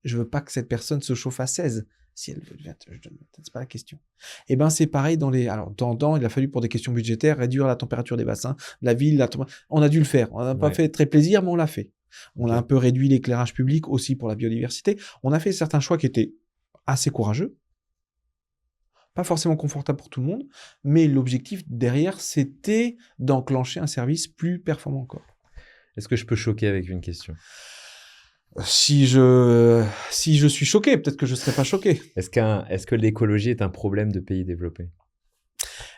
Je veux pas que cette personne se chauffe à 16. Si elle veut, c'est pas la question. Et ben c'est pareil alors il a fallu pour des questions budgétaires réduire la température des bassins, la ville, on a dû le faire. On n'a pas fait très plaisir, mais on l'a fait. On a un peu réduit l'éclairage public aussi pour la biodiversité. On a fait certains choix qui étaient assez courageux, pas forcément confortables pour tout le monde, mais l'objectif derrière c'était d'enclencher un service plus performant encore.
Est-ce que je peux choquer avec une question ?
Si je suis choqué, peut-être que je ne serai pas choqué.
Est-ce que l'écologie est un problème de pays développés ?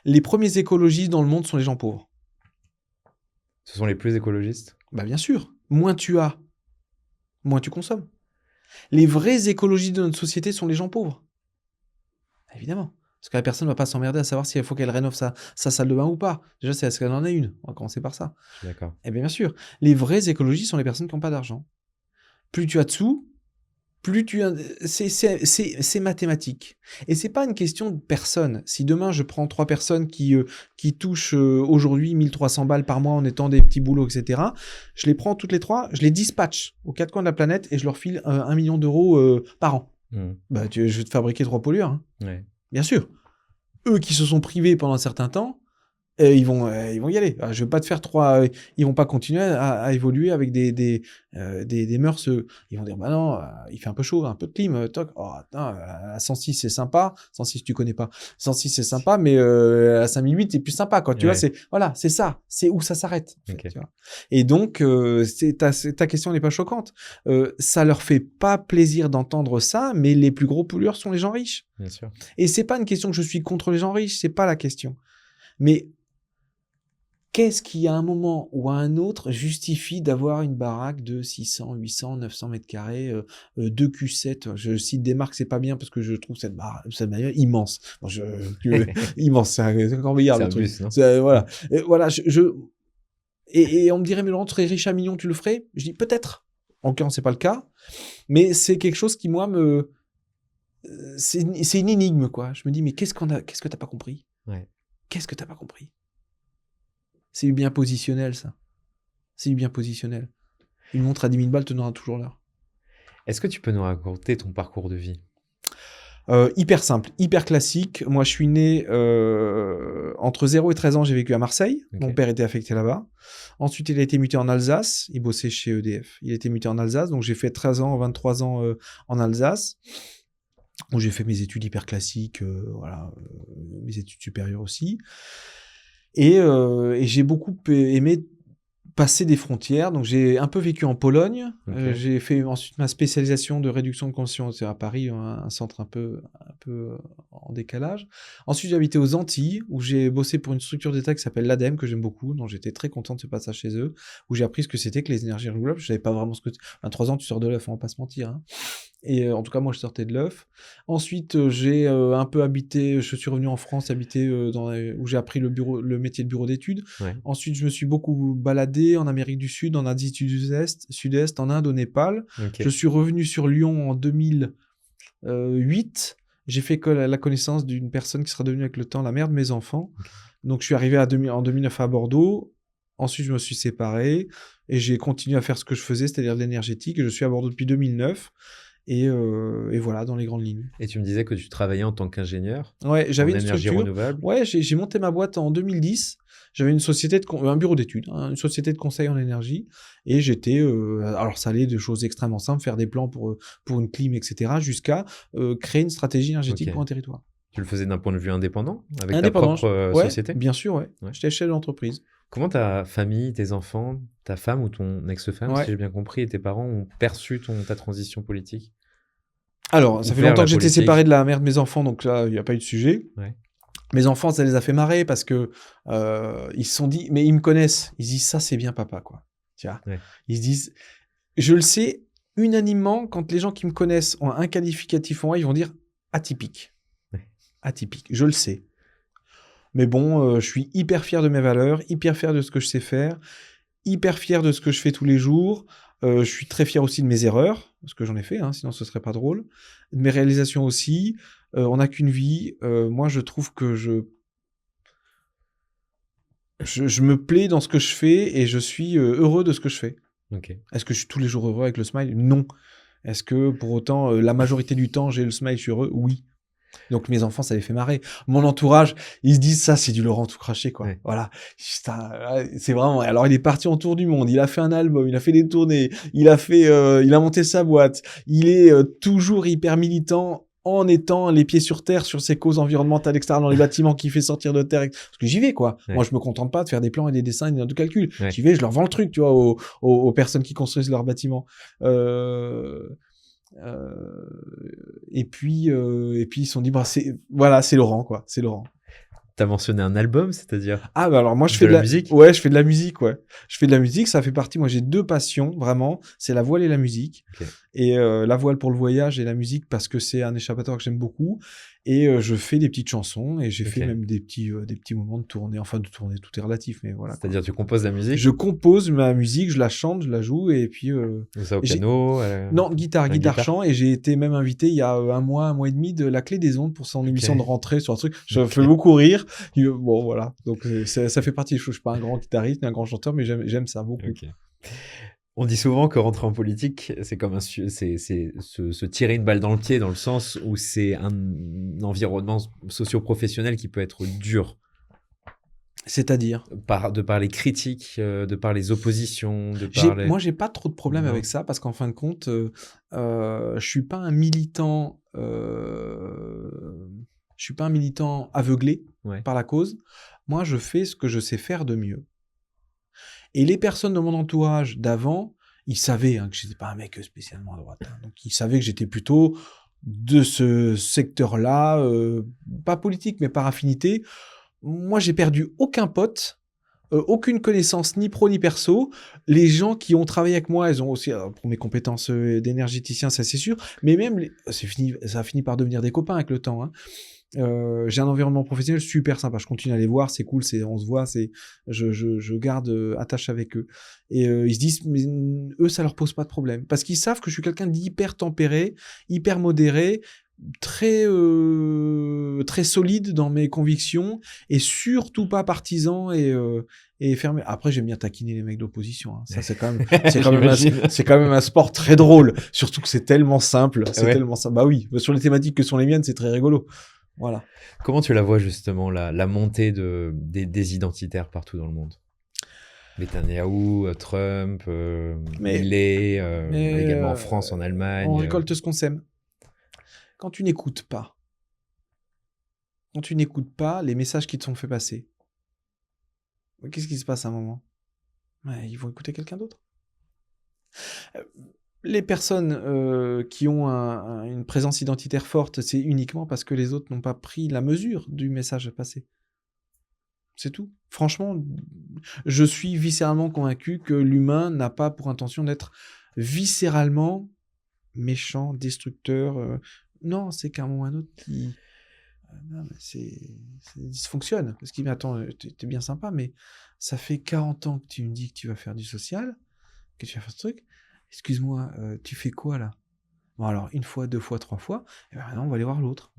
Les premiers écologistes dans le monde sont les gens pauvres.
Ce sont les plus écologistes ?
Bah bien sûr. moins tu as, moins tu consommes. Les vraies écologies de notre société sont les gens pauvres. Évidemment. Parce que la personne ne va pas s'emmerder à savoir s'il faut qu'elle rénove sa salle de bain ou pas. Déjà, c'est est-ce qu'elle en a une. On va commencer par ça.
Je suis d'accord.
Eh bien sûr. Les vraies écologies sont les personnes qui n'ont pas d'argent. Plus tu as de sous, plus tu as... C'est mathématique. Et c'est pas une question de personne. Si demain, je prends 3 personnes qui touchent aujourd'hui 1300 balles par mois en étant des petits boulots, etc., je les prends toutes les 3, je les dispatche aux 4 coins de la planète et je leur file 1 million d'euros par an. Bah, je vais te fabriquer 3 pollueurs. Hein.
Ouais.
Bien sûr. Eux qui se sont privés pendant un certain temps, ils vont y aller. Alors, je vais pas te faire 3... ils vont pas continuer à évoluer avec des mœurs. Ils vont dire, bah non, il fait un peu chaud, un peu de clim. Toc. Oh, attends, à 106, c'est sympa. 106, tu connais pas. 106, c'est sympa, mais à 5008, c'est plus sympa. Quoi. Tu vois, c'est ça. C'est où ça s'arrête. En fait, tu vois. Et donc, ta question n'est pas choquante. Ça leur fait pas plaisir d'entendre ça, mais les plus gros pollueurs sont les gens riches.
Bien sûr.
Et c'est pas une question que je suis contre les gens riches, c'est pas la question. Mais qu'est-ce qui, à un moment ou à un autre, justifie d'avoir une baraque de 600, 800, 900 mètres carrés, 2 Q7? Je cite des marques, c'est pas bien parce que je trouve cette bagnole immense. Bon, immense, c'est un corbillard, le truc.
Bus, non
voilà. Voilà, et on me dirait, mais Laurent, tu serais riche à 1 million, tu le ferais? Je dis, peut-être. En tout cas, c'est pas le cas. Mais c'est quelque chose qui, moi, c'est une énigme, quoi. Je me dis, mais qu'est-ce que t'as pas compris?
Ouais.
Qu'est-ce que t'as pas compris? C'est du bien positionnel, ça. C'est du bien positionnel. Une montre à 10 000 balles te donnera toujours l'heure.
Est-ce que tu peux nous raconter ton parcours de vie?
Hyper simple, hyper classique. Moi, je suis né entre 0 et 13 ans, j'ai vécu à Marseille. Okay. Mon père était affecté là-bas. Ensuite, il a été muté en Alsace. Il bossait chez EDF. Il a été muté en Alsace. Donc, j'ai fait 13 ans, 23 ans en Alsace, où j'ai fait mes études hyper classiques, mes études supérieures aussi. Et j'ai beaucoup aimé passer des frontières. Donc, j'ai un peu vécu en Pologne. Okay. J'ai fait ensuite ma spécialisation de réduction de conscience à Paris, un centre un peu en décalage. Ensuite, j'ai habité aux Antilles, où j'ai bossé pour une structure d'État qui s'appelle l'ADEME, que j'aime beaucoup, dont j'étais très content de ce passage chez eux, où j'ai appris ce que c'était que les énergies renouvelables. Je savais pas vraiment ce que... 23 ans, tu sors de l'œuf, on va pas se mentir. Hein. Et en tout cas, moi, je sortais de l'œuf. Ensuite, j'ai un peu habité, je suis revenu en France, habité où j'ai appris le métier de bureau d'études. Ouais. Ensuite, je me suis beaucoup baladé en Amérique du Sud, en Asie Sud-Est, en Inde, au Népal. Okay. Je suis revenu sur Lyon en 2008. J'ai fait la connaissance d'une personne qui sera devenue avec le temps la mère de mes enfants. Okay. Donc, je suis arrivé en 2009 à Bordeaux. Ensuite, je me suis séparé et j'ai continué à faire ce que je faisais, c'est-à-dire de l'énergétique. Je suis à Bordeaux depuis 2009. Et voilà, dans les grandes lignes.
Et tu me disais que tu travaillais en tant qu'ingénieur.
Ouais, j'avais une
énergie
structure
renouvelable.
Ouais, j'ai monté ma boîte en 2010. J'avais une société un bureau d'études, une société de conseil en énergie. Et j'étais, alors ça allait de choses extrêmement simples, faire des plans pour une clim, etc., jusqu'à créer une stratégie énergétique pour un territoire.
Tu le faisais d'un point de vue indépendant, avec ta propre société?
Bien sûr, ouais. J'étais chef d'entreprise.
Comment ta famille, tes enfants, ta femme ou ton ex-femme, si j'ai bien compris, et tes parents ont perçu ta transition politique?
Alors, ça fait longtemps que j'étais séparé de la mère de mes enfants, donc là, il n'y a pas eu de sujet. Ouais. Mes enfants, ça les a fait marrer parce que ils se sont dit, mais ils me connaissent, ils se disent, ça, c'est bien papa, quoi. Tu vois. Ouais. Ils se disent, je le sais, unanimement, quand les gens qui me connaissent ont un qualificatif en moi, ils vont dire atypique. Ouais. Atypique, je le sais. Mais bon, je suis hyper fier de mes valeurs, hyper fier de ce que je sais faire, hyper fier de ce que je fais tous les jours. Je suis très fier aussi de mes erreurs, parce que j'en ai fait, sinon ce serait pas drôle. De mes réalisations aussi. On n'a qu'une vie. Moi, je trouve que je me plais dans ce que je fais et je suis heureux de ce que je fais. Okay. Est-ce que je suis tous les jours heureux avec le smile? Non. Est-ce que pour autant, la majorité du temps, j'ai le smile, je suis heureux? Oui. Donc mes enfants, ça les fait marrer. Mon entourage, ils se disent ça, c'est du Laurent tout craché, quoi. Ouais. Voilà. C'est vraiment. Alors il est parti en tour du monde, il a fait un album, il a fait des tournées, il a monté sa boîte. Il est toujours hyper militant en étant les pieds sur terre sur ses causes environnementales, etc., dans les bâtiments qu'il fait sortir de terre. Parce que j'y vais, quoi. Ouais. Moi, je me contente pas de faire des plans et des dessins et des notes de calcul. Ouais. J'y vais, je leur vends le truc, tu vois, aux personnes qui construisent leurs bâtiments. Et puis ils se sont dit, c'est Laurent, quoi. C'est Laurent.
T'as mentionné un album, c'est-à-dire
bah alors moi je fais de la musique. Ouais, je fais de la musique, ouais. Je fais de la musique, ça fait partie. Moi j'ai 2 passions vraiment, c'est la voile et la musique. Okay. Et la voile pour le voyage et la musique parce que c'est un échappatoire que j'aime beaucoup. Et je fais des petites chansons et j'ai fait même des petits moments de tournée. Enfin de tournée, tout est relatif, mais voilà.
C'est-à-dire tu composes la musique?
Je compose ma musique, je la chante, je la joue et puis.
Ça au piano?
Non, guitare chant. Et j'ai été même invité il y a un mois et demi de La Clé des Ondes pour son émission de rentrée sur un truc. Je fais beaucoup rire. Bon, voilà. Donc, ça fait partie des choses. Je suis pas un grand guitariste, ni un grand chanteur, mais j'aime ça beaucoup.
Okay. On dit souvent que rentrer en politique, c'est comme se tirer une balle dans le pied, dans le sens où c'est un environnement socio-professionnel qui peut être dur.
C'est-à-dire
de par les critiques, de par les oppositions,
Moi, j'ai pas trop de problème avec ça parce qu'en fin de compte, je suis pas un militant. Je suis pas un militant aveuglé par la cause. Moi, je fais ce que je sais faire de mieux. Et les personnes de mon entourage d'avant, ils savaient que je n'étais pas un mec spécialement à droite. Donc, ils savaient que j'étais plutôt de ce secteur-là, pas politique, mais par affinité. Moi, j'ai perdu aucun pote, aucune connaissance ni pro ni perso. Les gens qui ont travaillé avec moi, ils ont aussi, pour mes compétences d'énergéticien, ça c'est sûr, mais même, ça a fini par devenir des copains avec le temps. Hein. J'ai un environnement professionnel super sympa. Je continue à les voir, c'est cool, on se voit, je garde attache avec eux. Et ils se disent, mais eux, ça leur pose pas de problème. Parce qu'ils savent que je suis quelqu'un d'hyper tempéré, hyper modéré, très solide dans mes convictions et surtout pas partisan et fermé. Après, j'aime bien taquiner les mecs d'opposition. Hein. Ça, c'est quand même un sport très drôle. Surtout que c'est tellement simple. Tellement simple. Bah oui, sur les thématiques que sont les miennes, c'est très rigolo. Voilà.
Comment tu la vois justement, la montée des identitaires partout dans le monde? Netanyahou, Trump, Milei, également en France, en Allemagne.
On récolte ce qu'on sème. Quand tu n'écoutes pas, les messages qui te sont faits passer, qu'est-ce qui se passe à un moment? Ils vont écouter quelqu'un d'autre. Les personnes qui ont une présence identitaire forte, c'est uniquement parce que les autres n'ont pas pris la mesure du message passé. C'est tout. Franchement, je suis viscéralement convaincu que l'humain n'a pas pour intention d'être viscéralement méchant, destructeur. Non, c'est qu'à un moment ou à un autre, ça dysfonctionne. Parce qu'il me dit, attends, t'es bien sympa, mais ça fait 40 ans que tu me dis que tu vas faire du social, que tu vas faire ce truc. Excuse-moi, tu fais quoi là? Bon alors, 1 fois, 2 fois, 3 fois, et ben maintenant on va aller voir l'autre.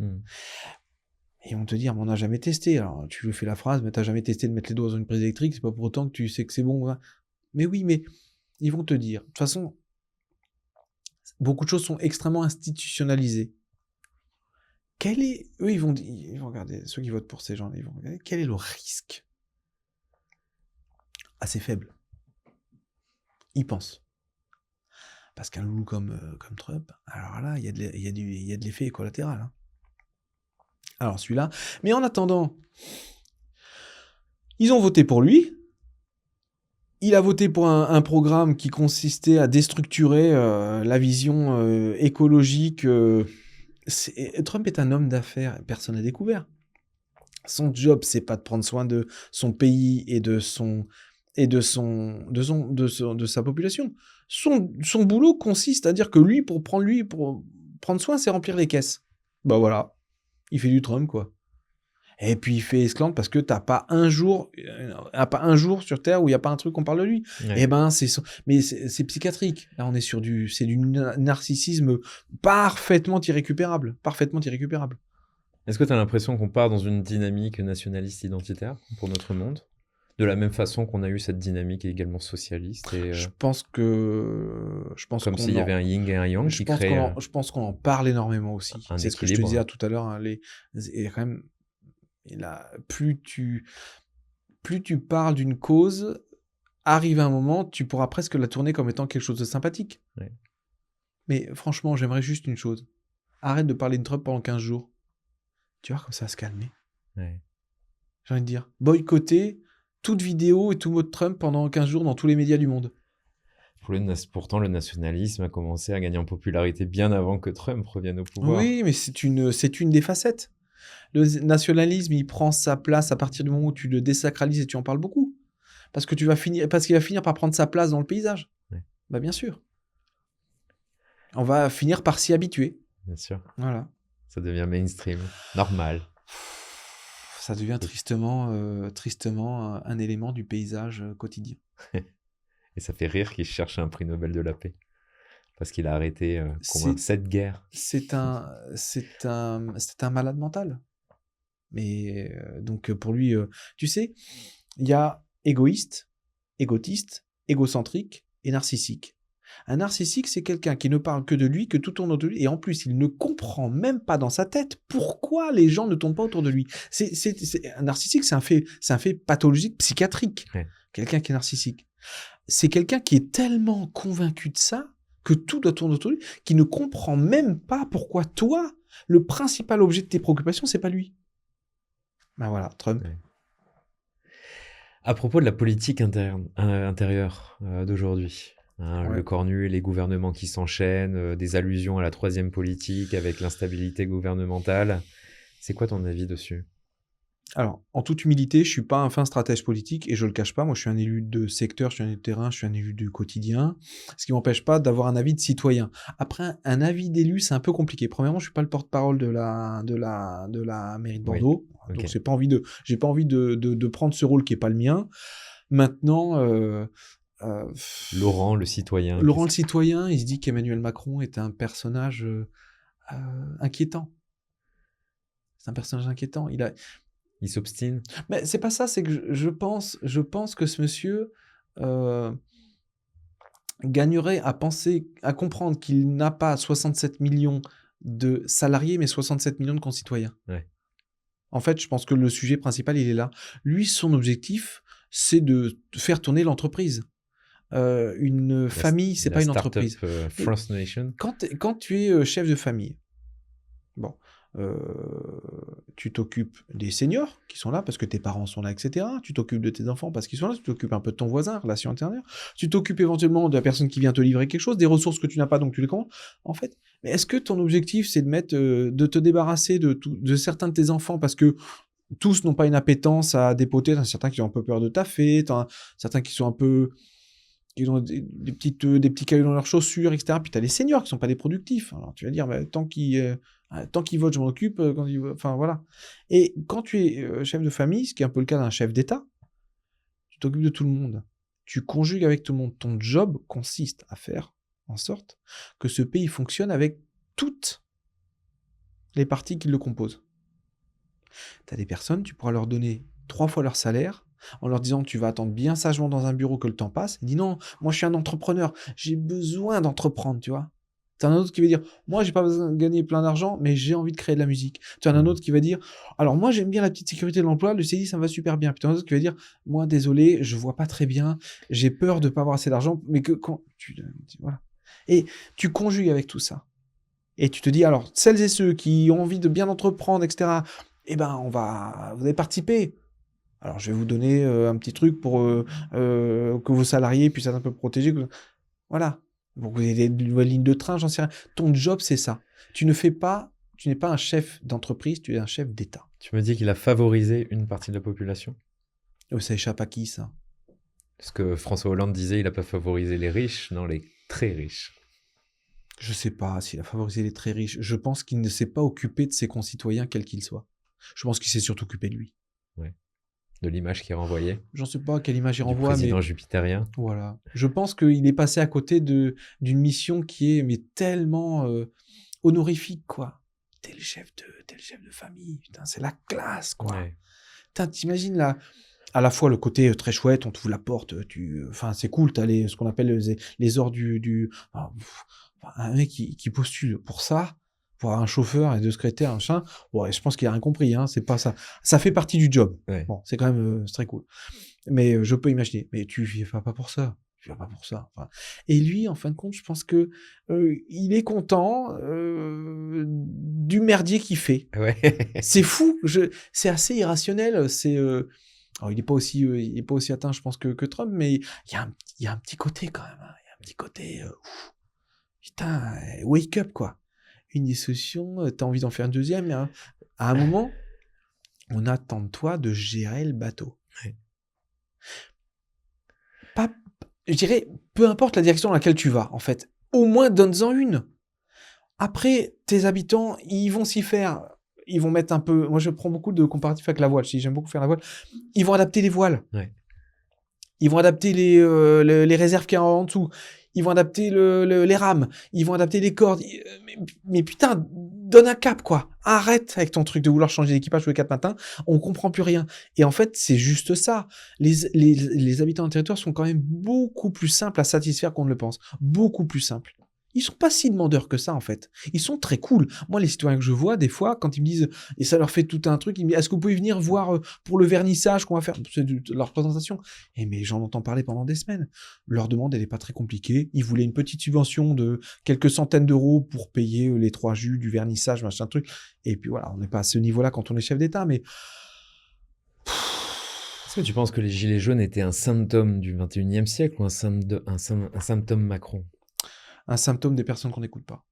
Et ils vont te dire, mais on n'a jamais testé. Alors tu lui fais la phrase, mais t'as jamais testé de mettre les doigts dans une prise électrique, c'est pas pour autant que tu sais que c'est bon. Hein. Mais oui, mais ils vont te dire. De toute façon, beaucoup de choses sont extrêmement institutionnalisées. Eux, ils vont regarder, ceux qui votent pour ces gens-là, ils vont regarder, quel est le risque? Assez faible. Ils pensent. Parce qu'un loulou comme Trump, alors là, il y a de l'effet collatéral. Hein. Alors celui-là. Mais en attendant, ils ont voté pour lui. Il a voté pour un programme qui consistait à déstructurer la vision écologique. Trump est un homme d'affaires, personne n'a découvert. Son job, c'est pas de prendre soin de son pays et de sa population. Son boulot consiste à dire que pour prendre soin, c'est remplir les caisses. Bah voilà, il fait du Trump, quoi. Et puis il fait esclandre parce que t'as pas un jour sur Terre où il y a pas un truc qu'on parle de lui. Ouais. Et ben mais c'est psychiatrique. Là on est sur du narcissisme parfaitement irrécupérable.
Est-ce que tu as l'impression qu'on part dans une dynamique nationaliste identitaire pour notre monde? De la même façon qu'on a eu cette dynamique également socialiste
Je pense
comme s'il y avait un yin et un yang qui créent...
Je pense qu'on en parle énormément aussi. C'est ce que je te disais tout à l'heure. Hein, quand même, plus tu parles d'une cause, arrive un moment, tu pourras presque la tourner comme étant quelque chose de sympathique. Ouais. Mais franchement, j'aimerais juste une chose. Arrête de parler de Trump pendant 15 jours. Tu vois, comme ça va se calmer. Ouais. J'ai envie de dire, boycotter toute vidéo et tout mot de Trump pendant 15 jours dans tous les médias du monde.
Pourtant, le nationalisme a commencé à gagner en popularité bien avant que Trump revienne au pouvoir.
Oui, mais c'est une des facettes. Le nationalisme, il prend sa place à partir du moment où tu le désacralises et tu en parles beaucoup. Parce qu'il va finir par prendre sa place dans le paysage. Ouais. Bah, bien sûr. On va finir par s'y habituer.
Bien sûr.
Voilà.
Ça devient mainstream, normal.
Ça devient tristement un élément du paysage quotidien.
Et ça fait rire qu'il cherche un prix Nobel de la paix. Parce qu'il a arrêté 7 guerres.
C'est un malade mental. Mais donc pour lui, tu sais, il y a égoïste, égotiste, égocentrique et narcissique. Un narcissique, c'est quelqu'un qui ne parle que de lui, que tout tourne autour de lui, et en plus, il ne comprend même pas dans sa tête pourquoi les gens ne tournent pas autour de lui. Un narcissique, c'est un fait pathologique, psychiatrique. Ouais. Quelqu'un qui est narcissique. C'est quelqu'un qui est tellement convaincu de ça, que tout doit tourner autour de lui, qu'il ne comprend même pas pourquoi toi, le principal objet de tes préoccupations, c'est pas lui. Ben voilà, Trump. Ouais.
À propos de la politique intérieure d'aujourd'hui, ouais. Le cornu, les gouvernements qui s'enchaînent, des allusions à la troisième politique avec l'instabilité gouvernementale, c'est quoi ton avis dessus ?
Alors, en toute humilité, je suis pas un fin stratège politique et je le cache pas. Moi, je suis un élu de secteur, je suis un élu de terrain, je suis un élu du quotidien. Ce qui m'empêche pas d'avoir un avis de citoyen. Après, un avis d'élu, c'est un peu compliqué. Premièrement, je suis pas le porte-parole de la mairie de Bordeaux, oui. Okay. Donc j'ai pas envie de prendre ce rôle qui est pas le mien. Maintenant,
Laurent, le citoyen.
Laurent, le citoyen, il se dit qu'Emmanuel Macron est un personnage inquiétant. C'est un personnage inquiétant.
Il s'obstine.
Mais c'est pas ça, c'est que je pense que ce monsieur gagnerait à comprendre qu'il n'a pas 67 millions de salariés, mais 67 millions de concitoyens. Ouais. En fait, je pense que le sujet principal, il est là. Lui, son objectif, c'est de faire tourner l'entreprise. Une famille, c'est pas une entreprise.
First Nation.
Quand tu es chef de famille, bon... tu t'occupes des seniors qui sont là parce que tes parents sont là, etc. Tu t'occupes de tes enfants parce qu'ils sont là. Tu t'occupes un peu de ton voisin, relation intérieure. Tu t'occupes éventuellement de la personne qui vient te livrer quelque chose, des ressources que tu n'as pas, donc tu les commandes. En fait, mais est-ce que ton objectif, c'est de te débarrasser de certains de tes enfants parce que tous n'ont pas une appétence à dépoter. T'as certains qui ont un peu peur de taffer, t'as certains qui sont un peu... Ils ont des petits cailloux dans leurs chaussures, etc. Puis tu as les seniors qui ne sont pas des productifs. Alors tu vas dire, bah, tant qu'ils votent, je m'en occupe. Enfin, voilà. Et quand tu es chef de famille, ce qui est un peu le cas d'un chef d'État, tu t'occupes de tout le monde. Tu conjugues avec tout le monde. Ton job consiste à faire en sorte que ce pays fonctionne avec toutes les parties qui le composent. Tu as des personnes, tu pourras leur donner 3 fois leur salaire, en leur disant tu vas attendre bien sagement dans un bureau que le temps passe. Il dit non, moi je suis un entrepreneur, j'ai besoin d'entreprendre, tu vois. Tu as un autre qui va dire moi j'ai pas besoin de gagner plein d'argent, mais j'ai envie de créer de la musique. Tu as un autre qui va dire alors moi j'aime bien la petite sécurité de l'emploi, le CDI ça me va super bien. Puis tu as un autre qui va dire moi désolé, je vois pas très bien, j'ai peur de pas avoir assez d'argent, mais que quand voilà. Et tu conjugues avec tout ça. Et tu te dis alors celles et ceux qui ont envie de bien entreprendre, etc. Eh ben vous allez participer. Alors, je vais vous donner un petit truc pour que vos salariés puissent être un peu protégés. Voilà. Pour que vous ayez des nouvelles lignes de train, j'en sais rien. Ton job, c'est ça. Tu n'es pas un chef d'entreprise, tu es un chef d'État.
Tu me dis qu'il a favorisé une partie de la population ?
Ça échappe à qui, ça ?
Parce que François Hollande disait qu'il n'a pas favorisé les riches, non, les très riches.
Je ne sais pas s'il a favorisé les très riches. Je pense qu'il ne s'est pas occupé de ses concitoyens, quels qu'ils soient. Je pense qu'il s'est surtout occupé de lui.
Ouais. De l'image qu'il renvoyait.
J'en sais pas quelle image il renvoie.
Du président jupitérien.
Voilà. Je pense qu'il est passé à côté d'une mission qui est tellement honorifique, quoi. T'es le chef de famille. Putain, c'est la classe, quoi. Ouais. Putain, t'imagines là, à la fois le côté très chouette, on t'ouvre la porte, enfin, c'est cool, t'as ce qu'on appelle les ordres un mec qui postule pour ça. Pour un chauffeur et deux secrétaires, machin, ouais, je pense qu'il a rien compris, hein, c'est pas ça. Ça fait partie du job. Ouais. Bon, c'est quand même c'est très cool. Mais je peux imaginer. Mais tu ne vas pas pour ça. Tu vas pas pour ça. Enfin, et lui, en fin de compte, je pense que il est content du merdier qu'il fait. Ouais. C'est fou. C'est assez irrationnel. C'est alors, il est pas aussi atteint, je pense, que Trump, mais il y a un petit côté quand même. Hein. Il y a un petit côté. Putain, wake up, quoi. Une dissolution, t'as envie d'en faire une deuxième, hein. À un moment, on attend de toi de gérer le bateau.
Ouais.
Je dirais, peu importe la direction dans laquelle tu vas, en fait, au moins donne-en une. Après, tes habitants, ils vont s'y faire. Ils vont mettre un peu... Moi, je prends beaucoup de comparatifs avec la voile. J'aime beaucoup faire la voile. Ils vont adapter les voiles.
Ouais.
Ils vont adapter les réserves qu'il y a en dessous. Ils vont adapter les rames. Ils vont adapter les cordes. Mais putain, donne un cap, quoi. Arrête avec ton truc de vouloir changer d'équipage tous les 4 matins. On comprend plus rien. Et en fait, c'est juste ça. Les habitants d'un territoire sont quand même beaucoup plus simples à satisfaire qu'on ne le pense. Beaucoup plus simples. Ils sont pas si demandeurs que ça, en fait. Ils sont très cool. Moi, les citoyens que je vois, des fois, quand ils me disent, et ça leur fait tout un truc, ils me disent, est-ce que vous pouvez venir voir pour le vernissage qu'on va faire? C'est de leur présentation. Et mais j'en entends parler pendant des semaines. Leur demande, elle est pas très compliquée. Ils voulaient une petite subvention de quelques centaines d'euros pour payer les 3 jus, du vernissage, machin truc. Et puis voilà, on n'est pas à ce niveau-là quand on est chef d'État, mais...
Est-ce que tu penses que les gilets jaunes étaient un symptôme du 21e siècle ou un symptôme Macron?
Un symptôme des personnes qu'on n'écoute pas.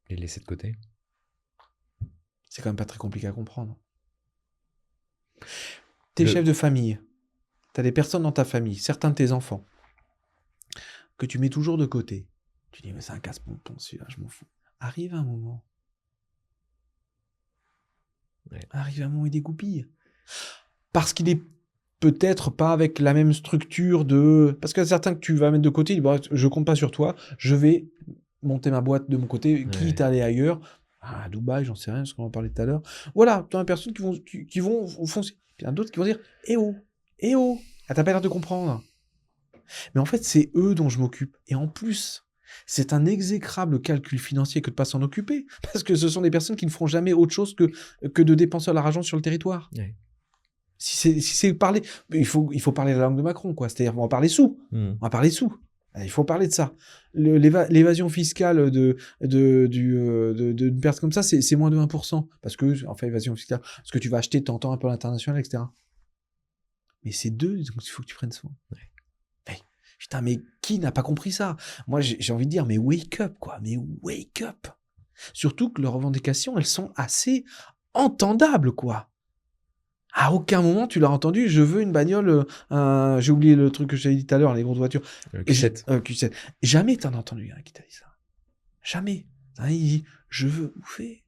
Et laisser de côté.
C'est quand même pas très compliqué à comprendre. T'es chef de famille. T'as des personnes dans ta famille, certains de tes enfants, que tu mets toujours de côté. Tu dis, mais c'est un casse-pompon, celui-là, je m'en fous. Arrive un moment.
Ouais.
Arrive un moment, il dégoupille. Parce qu'il est peut-être pas avec la même structure de... Parce qu'il y a certains que tu vas mettre de côté, bon, je compte pas sur toi, je vais monter ma boîte de mon côté, quitte à aller ailleurs, à Dubaï, j'en sais rien, parce qu'on en parlait tout à l'heure. Voilà, tu as des personnes qui vont foncer. Puis il y en a d'autres qui vont dire, eh oh, ah, t'as pas l'air de comprendre. Mais en fait, c'est eux dont je m'occupe. Et en plus, c'est un exécrable calcul financier que de pas s'en occuper, parce que ce sont des personnes qui ne feront jamais autre chose que de dépenser leur argent sur le territoire.
Ouais.
Si c'est parler, il faut parler la langue de Macron, quoi. C'est-à-dire, on va parler sous. On va parler sous. Il faut parler de ça. L'évasion fiscale d'une personne comme ça, c'est moins de 1%. Parce que, en fait, évasion fiscale, parce que tu vas acheter, t'entends un peu à l'international, etc. Mais c'est deux, donc il faut que tu prennes soin. Ouais. Putain, mais qui n'a pas compris ça? Moi, j'ai envie de dire, mais wake up, quoi. Mais wake up. Surtout que leurs revendications, elles sont assez entendables, quoi. À aucun moment, tu l'as entendu, je veux une bagnole, j'ai oublié le truc que je t'avais dit tout à l'heure, les grosses voitures.
Q7.
Q7. Jamais t'en as entendu un qui t'a dit ça. Jamais. Il dit, je veux bouffer.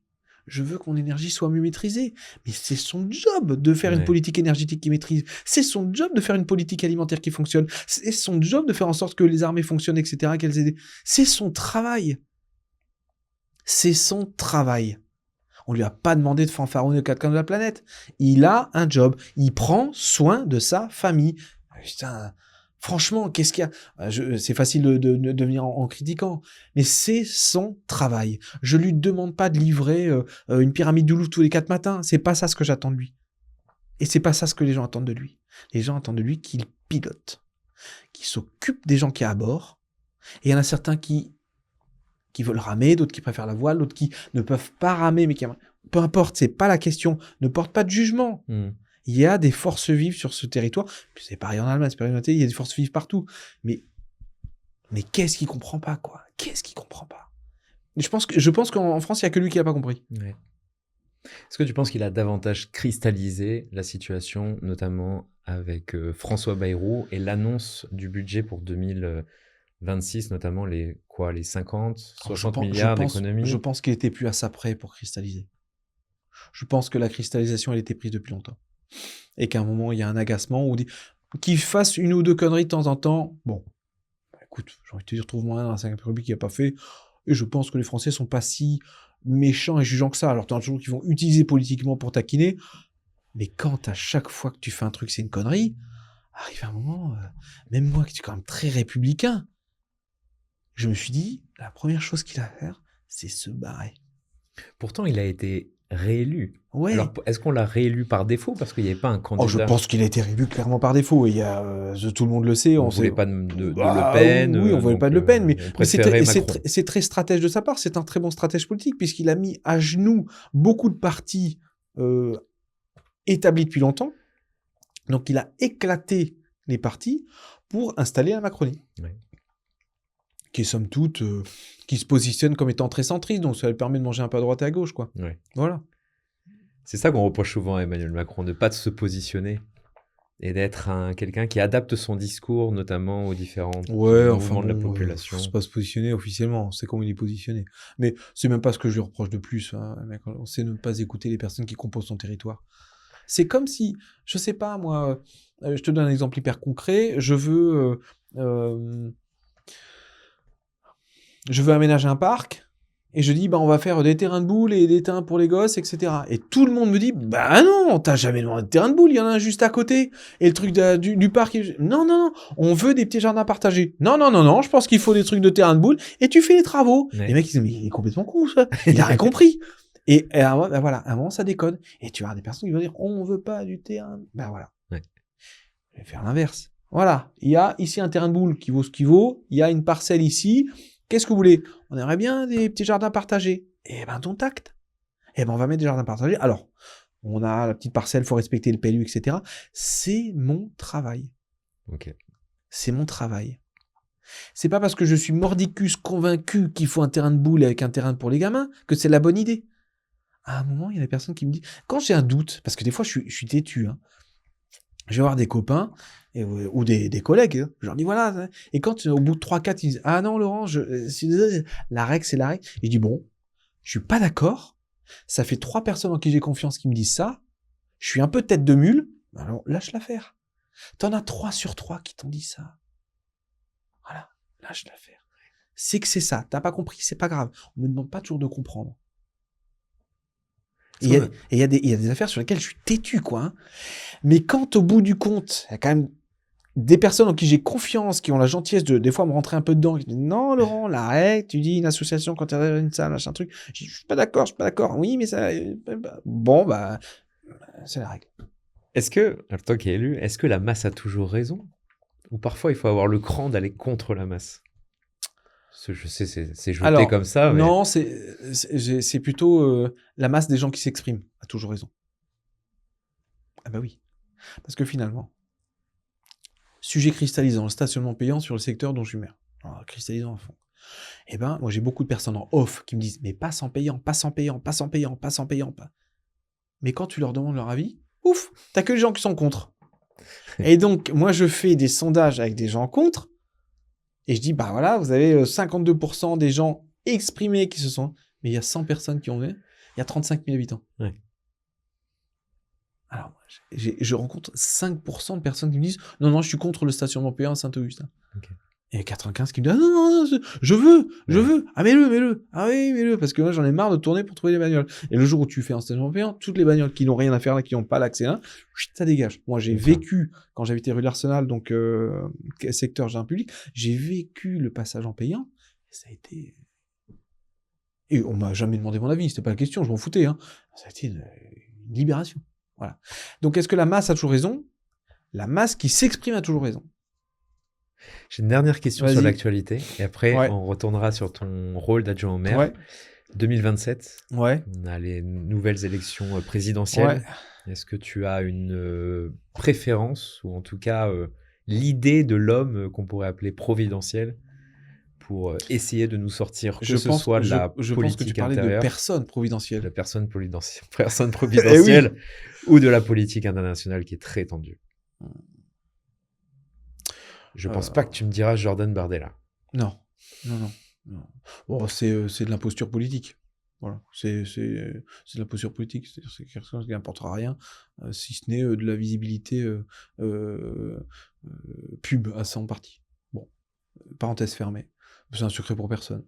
Je veux que mon énergie soit mieux maîtrisée. Mais c'est son job de faire une politique énergétique qui maîtrise. C'est son job de faire une politique alimentaire qui fonctionne. C'est son job de faire en sorte que les armées fonctionnent, etc., qu'elles aident. C'est son travail. C'est son travail. On lui a pas demandé de fanfaronner aux 4 coins de la planète. Il a un job. Il prend soin de sa famille. Putain, franchement, qu'est-ce qu'il y a? C'est facile de venir en critiquant, mais c'est son travail. Je lui demande pas de livrer une pyramide du Louvre tous les 4 matins. C'est pas ça ce que j'attends de lui. Et c'est pas ça ce que les gens attendent de lui. Les gens attendent de lui qu'il pilote, qu'il s'occupe des gens qui sont à bord. Et il y en a certains qui veulent ramer, d'autres qui préfèrent la voile, d'autres qui ne peuvent pas ramer, mais qui... Peu importe, c'est pas la question. Ne porte pas de jugement. Il y a des forces vives sur ce territoire. Puis c'est pareil en Allemagne, c'est pareil en Italie, il y a des forces vives partout. Mais qu'est-ce qu'il comprend pas, quoi? Qu'est-ce qu'il comprend pas? Je pense qu'en France, il y a que lui qui l'a pas compris.
Ouais. Est-ce que tu penses qu'il a davantage cristallisé la situation, notamment avec François Bayrou et l'annonce du budget pour 2026, notamment les 50, 60 milliards d'économies?
Je pense qu'il était plus à ça près pour cristalliser. Je pense que la cristallisation, elle était prise depuis longtemps. Et qu'à un moment, il y a un agacement où qu'il fasse une ou deux conneries de temps en temps. Bon, écoute, j'ai envie de te dire, trouve-moi un dans la 5e République qui n'a pas fait. Et je pense que les Français sont pas si méchants et jugeants que ça. Alors, tu as toujours qui vont utiliser politiquement pour taquiner. Mais quand à chaque fois que tu fais un truc, c'est une connerie, arrive un moment, même moi qui suis quand même très républicain, je me suis dit, la première chose qu'il a à faire, c'est se barrer.
Pourtant, il a été réélu.
Ouais.
Alors, est-ce qu'on l'a réélu par défaut parce qu'il n'y avait pas un candidat?
Je pense qu'il a été réélu clairement par défaut. Il y a, tout le monde le sait.
On ne voulait pas de Le Pen.
Oui, on ne voulait pas de Le Pen, mais
c'est
très stratège de sa part. C'est un très bon stratège politique puisqu'il a mis à genoux beaucoup de partis établis depuis longtemps. Donc, il a éclaté les partis pour installer la Macronie.
Ouais.
qui est somme toute, qui se positionne comme étant très centriste, donc ça lui permet de manger un peu à droite et à gauche, quoi.
Ouais.
Voilà.
C'est ça qu'on reproche souvent à Emmanuel Macron, de ne pas se positionner et d'être quelqu'un qui adapte son discours, notamment aux différents mouvements de la population.
C'est pas se positionner officiellement, c'est comment il est positionné. Mais c'est même pas ce que je lui reproche de plus, hein, mec. On sait ne pas écouter les personnes qui composent son territoire. C'est comme si, je sais pas moi, je te donne un exemple hyper concret, je veux aménager un parc, et je dis, bah, on va faire des terrains de boules et des terrains pour les gosses, etc. Et tout le monde me dit, bah non, t'as jamais demandé de terrain de boules, il y en a un juste à côté. Et le truc du parc, non, on veut des petits jardins partagés. Non, je pense qu'il faut des trucs de terrain de boules, et tu fais les travaux. Ouais. Les mecs, ils disent, mais il est complètement con, ça. Il a rien compris. Et à un moment, ça déconne. Et tu as des personnes qui vont dire, on veut pas du terrain. Ben voilà. Ouais. Je vais faire l'inverse. Voilà. Il y a ici un terrain de boules qui vaut ce qu'il vaut. Il y a une parcelle ici. Qu'est-ce que vous voulez? On aimerait bien des petits jardins partagés. Eh ben, ton tact. Eh ben, on va mettre des jardins partagés. Alors, on a la petite parcelle, il faut respecter le PLU, etc. C'est mon travail.
Ok.
C'est mon travail. C'est pas parce que je suis mordicus convaincu qu'il faut un terrain de boules avec un terrain pour les gamins que c'est la bonne idée. À un moment, il y a des personnes qui me disent, quand j'ai un doute, parce que des fois, je suis têtu, hein, je vais voir des copains ou des collègues, hein, je leur dis voilà, et quand au bout de 3-4, ils disent ah non Laurent, la règle c'est la règle, et je dis bon, je suis pas d'accord, ça fait 3 personnes en qui j'ai confiance qui me disent ça, je suis un peu tête de mule, alors lâche l'affaire. T'en as 3 sur 3 qui t'ont dit ça. Voilà, lâche l'affaire. C'est que c'est ça, t'as pas compris, c'est pas grave, on me demande pas toujours de comprendre. Et il y a des affaires sur lesquelles je suis têtu, quoi. Hein. Mais quand, au bout du compte, il y a quand même des personnes en qui j'ai confiance, qui ont la gentillesse de, des fois, me rentrer un peu dedans, qui disent, non, Laurent, la règle, tu dis une association quand tu as une salle, machin truc. Je suis pas d'accord, Oui, mais ça, bon, bah, c'est la règle.
Est-ce que, toi qui es élu, est-ce que la masse a toujours raison? Ou parfois, il faut avoir le cran d'aller contre la masse? Je sais, c'est jeté comme ça. Mais...
Non, c'est plutôt la masse des gens qui s'expriment a toujours raison. Ah bah oui. Parce que finalement, sujet cristallisant, le stationnement payant sur le secteur dont je suis maire. Alors, cristallisant à fond. Eh ben, moi j'ai beaucoup de personnes en off qui me disent mais passe en payant. Mais quand tu leur demandes leur avis, ouf, t'as que les gens qui sont contre. Et donc, moi je fais des sondages avec des gens contre. Et je dis, bah voilà, vous avez 52% des gens exprimés qui se sont... Mais il y a 100 personnes qui ont vu, il y a 35 000 habitants. Ouais. Alors, je rencontre 5% de personnes qui me disent, non, je suis contre le stationnement payant à Saint-Augustin. Okay. Et 95 qui me disent, non, je veux. Ah, mets-le. Ah oui, mets-le. Parce que moi, j'en ai marre de tourner pour trouver les bagnoles. Et le jour où tu fais un stationnement payant, toutes les bagnoles qui n'ont rien à faire là, qui n'ont pas l'accès là, ça dégage. Moi, j'ai vécu, quand j'habitais rue d'Arsenal, donc secteur jardin public, j'ai vécu le passage en payant. Et ça a été... Et on m'a jamais demandé mon avis, c'était pas la question, je m'en foutais. Hein. Ça a été une libération. Voilà. Donc, est-ce que la masse a toujours raison? La masse qui s'exprime a toujours raison.
J'ai une dernière question sur l'actualité, et après, on retournera sur ton rôle d'adjoint au maire. Ouais. 2027, on a les nouvelles élections présidentielles. Ouais. Est-ce que tu as une préférence, ou en tout cas l'idée de l'homme qu'on pourrait appeler providentiel, pour essayer de nous sortir, que ce soit de la politique intérieure. Je pense que tu parlais de
personne providentielle.
De personne providentielle ou de la politique internationale qui est très tendue. Je pense pas que tu me diras Jordan Bardella.
Non. Bon, c'est de l'imposture politique. Voilà, c'est de l'imposture politique. C'est quelque chose qui n'apportera rien, si ce n'est de la visibilité pub à 100 parties. Bon, parenthèse fermée. C'est un secret pour personne.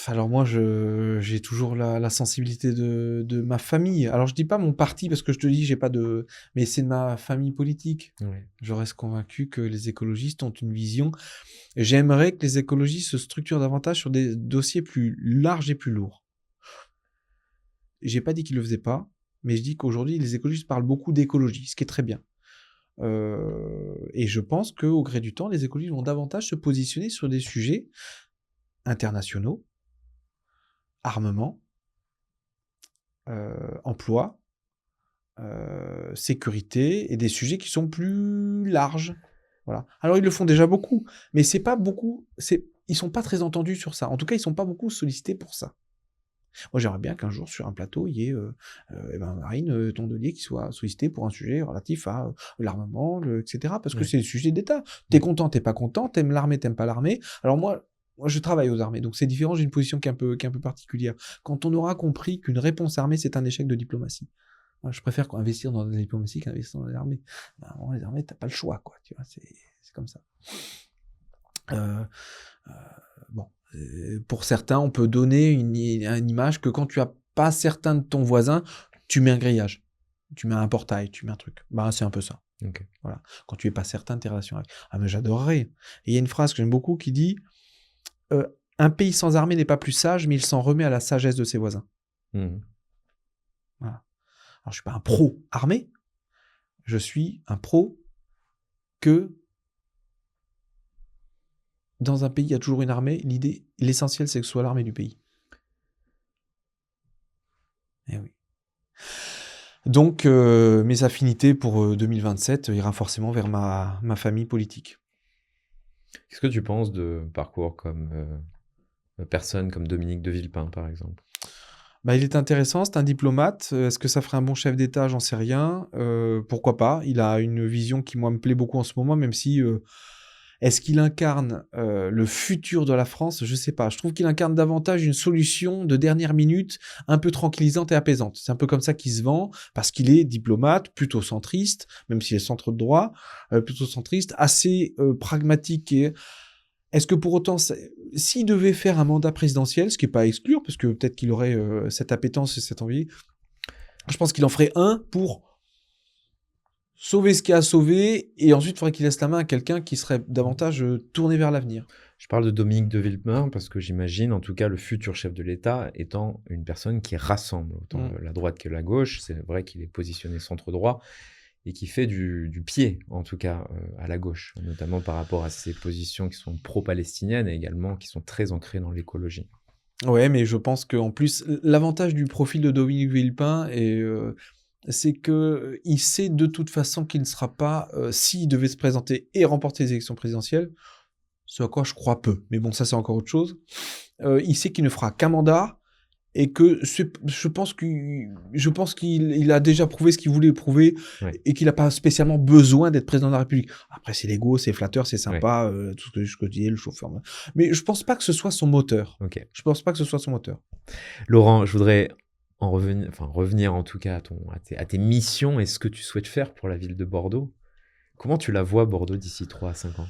Alors moi, j'ai toujours la sensibilité de ma famille. Alors je dis pas mon parti parce que je te dis j'ai pas de, mais c'est de ma famille politique. Ouais. Je reste convaincu que les écologistes ont une vision. J'aimerais que les écologistes se structurent davantage sur des dossiers plus larges et plus lourds. J'ai pas dit qu'ils le faisaient pas, mais je dis qu'aujourd'hui les écologistes parlent beaucoup d'écologie, ce qui est très bien. Et je pense qu'au gré du temps, les écologistes vont davantage se positionner sur des sujets internationaux, armement, emploi, sécurité, et des sujets qui sont plus larges. Voilà. Alors, ils le font déjà beaucoup, mais c'est pas beaucoup. Ils sont pas très entendus sur ça. En tout cas, ils sont pas beaucoup sollicités pour ça. Moi, j'aimerais bien qu'un jour, sur un plateau, il y ait Marine Tondelier qui soit sollicitée pour un sujet relatif à l'armement, etc. Parce que c'est le sujet d'État. T'es content, t'es pas content, t'aimes l'armée, t'aimes pas l'armée. Alors moi, je travaille aux armées, donc c'est différent, j'ai une position qui est un peu particulière. Quand on aura compris qu'une réponse armée, c'est un échec de diplomatie. Moi, je préfère investir dans la diplomatie qu'investir dans les armées. Ben, bon, les armées, t'as pas le choix, quoi. Tu vois, c'est comme ça. Bon. Pour certains, on peut donner une image que quand tu as pas certain de ton voisin, tu mets un grillage, tu mets un portail, tu mets un truc. Bah, c'est un peu ça.
Okay.
Voilà. Quand tu es pas certain de tes relations avec. Ah, mais j'adorerais. Et il y a une phrase que j'aime beaucoup qui dit un pays sans armée n'est pas plus sage, mais il s'en remet à la sagesse de ses voisins. Voilà. Alors, je suis pas un pro armé, je suis un pro que dans un pays, il y a toujours une armée. L'essentiel, c'est que ce soit l'armée du pays. Eh oui. Donc, mes affinités pour 2027 ira forcément vers ma famille politique.
Qu'est-ce que tu penses de parcours comme personne comme Dominique de Villepin, par exemple?
Bah, il est intéressant, c'est un diplomate. Est-ce que ça ferait un bon chef d'État? J'en sais rien. Pourquoi pas? Il a une vision qui, moi, me plaît beaucoup en ce moment, même si... est-ce qu'il incarne le futur de la France? Je sais pas. Je trouve qu'il incarne davantage une solution de dernière minute un peu tranquillisante et apaisante. C'est un peu comme ça qu'il se vend, parce qu'il est diplomate, plutôt centriste, même s'il est centre de droit, plutôt centriste, assez pragmatique. Et est-ce que pour autant, s'il devait faire un mandat présidentiel, ce qui n'est pas à exclure, parce que peut-être qu'il aurait cette appétence et cette envie, je pense qu'il en ferait un pour sauver ce qu'il y a à sauver, et ensuite il faudrait qu'il laisse la main à quelqu'un qui serait davantage tourné vers l'avenir.
Je parle de Dominique de Villepin parce que j'imagine, en tout cas, le futur chef de l'État étant une personne qui rassemble autant la droite que la gauche. C'est vrai qu'il est positionné centre-droit et qui fait du pied, en tout cas, à la gauche, notamment par rapport à ses positions qui sont pro-palestiniennes et également qui sont très ancrées dans l'écologie.
Ouais, mais je pense qu'en plus, l'avantage du profil de Dominique Villepin c'est qu'il sait de toute façon qu'il ne sera pas, s'il devait se présenter et remporter les élections présidentielles, ce à quoi je crois peu. Mais bon, ça c'est encore autre chose. Il sait qu'il ne fera qu'un mandat et que je pense qu'il a déjà prouvé ce qu'il voulait prouver et qu'il n'a pas spécialement besoin d'être président de la République. Après, c'est l'ego, c'est flatteur, c'est sympa, tout ce que je disais, le chauffeur. Mais je pense pas que ce soit son moteur.
Okay.
Je pense pas que ce soit son moteur.
Laurent, je voudrais revenir en tout cas à tes missions et ce que tu souhaites faire pour la ville de Bordeaux. Comment tu la vois, Bordeaux, d'ici 3 à 5 ans?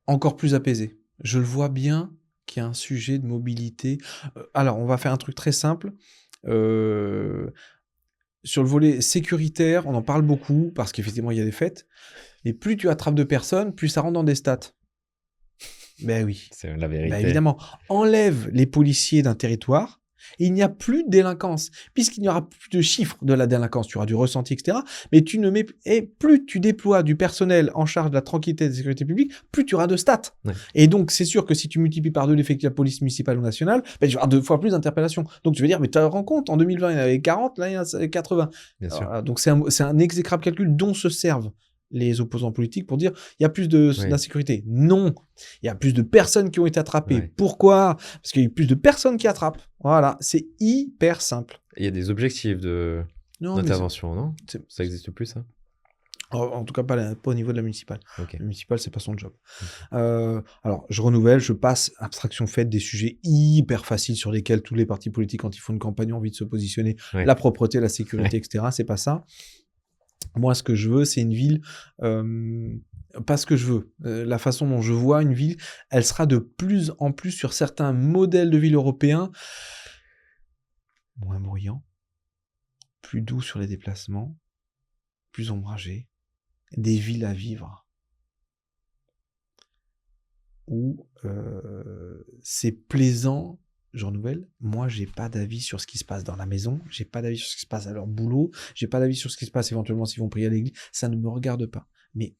Encore plus apaisé. Je le vois bien qu'il y a un sujet de mobilité. Alors, on va faire un truc très simple. Sur le volet sécuritaire, on en parle beaucoup parce qu'effectivement, il y a des fêtes. Et plus tu attrapes de personnes, plus ça rentre dans des stats. Ben oui.
C'est la vérité.
Ben évidemment. Enlève les policiers d'un territoire et il n'y a plus de délinquance. Puisqu'il n'y aura plus de chiffres de la délinquance, tu auras du ressenti, etc. Mais plus tu déploies du personnel en charge de la tranquillité et de la sécurité publique, plus tu auras de stats. Ouais. Et donc, c'est sûr que si tu multiplies par 2 l'effectif de la police municipale ou nationale, ben, tu auras 2 fois plus d'interpellations. Donc, tu veux dire, mais tu te rends compte, en 2020, il y en avait 40, là, il y en a 80.
Bien sûr.
Donc, c'est un exécrable calcul dont se servent les opposants politiques pour dire il y a plus d'insécurité. Non, il y a plus de personnes qui ont été attrapées. Ouais. Pourquoi? Parce qu'il y a plus de personnes qui attrapent. Voilà, c'est hyper simple.
Il y a des objectifs d'intervention, non? Ça n'existe plus, ça?
En tout cas, pas au niveau de la municipale. Okay. La municipale, c'est pas son job. Alors, je renouvelle, je passe, abstraction faite, des sujets hyper faciles sur lesquels tous les partis politiques, quand ils font une campagne, ont envie de se positionner. Ouais. La propreté, la sécurité, etc. C'est pas ça. Moi, ce que je veux, c'est une ville, pas ce que je veux. La façon dont je vois une ville, elle sera de plus en plus sur certains modèles de villes européens, moins bruyants, plus doux sur les déplacements, plus ombragés, des villes à vivre, où c'est plaisant. Je renouvelle, moi, j'ai pas d'avis sur ce qui se passe dans la maison, j'ai pas d'avis sur ce qui se passe à leur boulot, j'ai pas d'avis sur ce qui se passe éventuellement s'ils vont prier à l'église, ça ne me regarde pas. Mais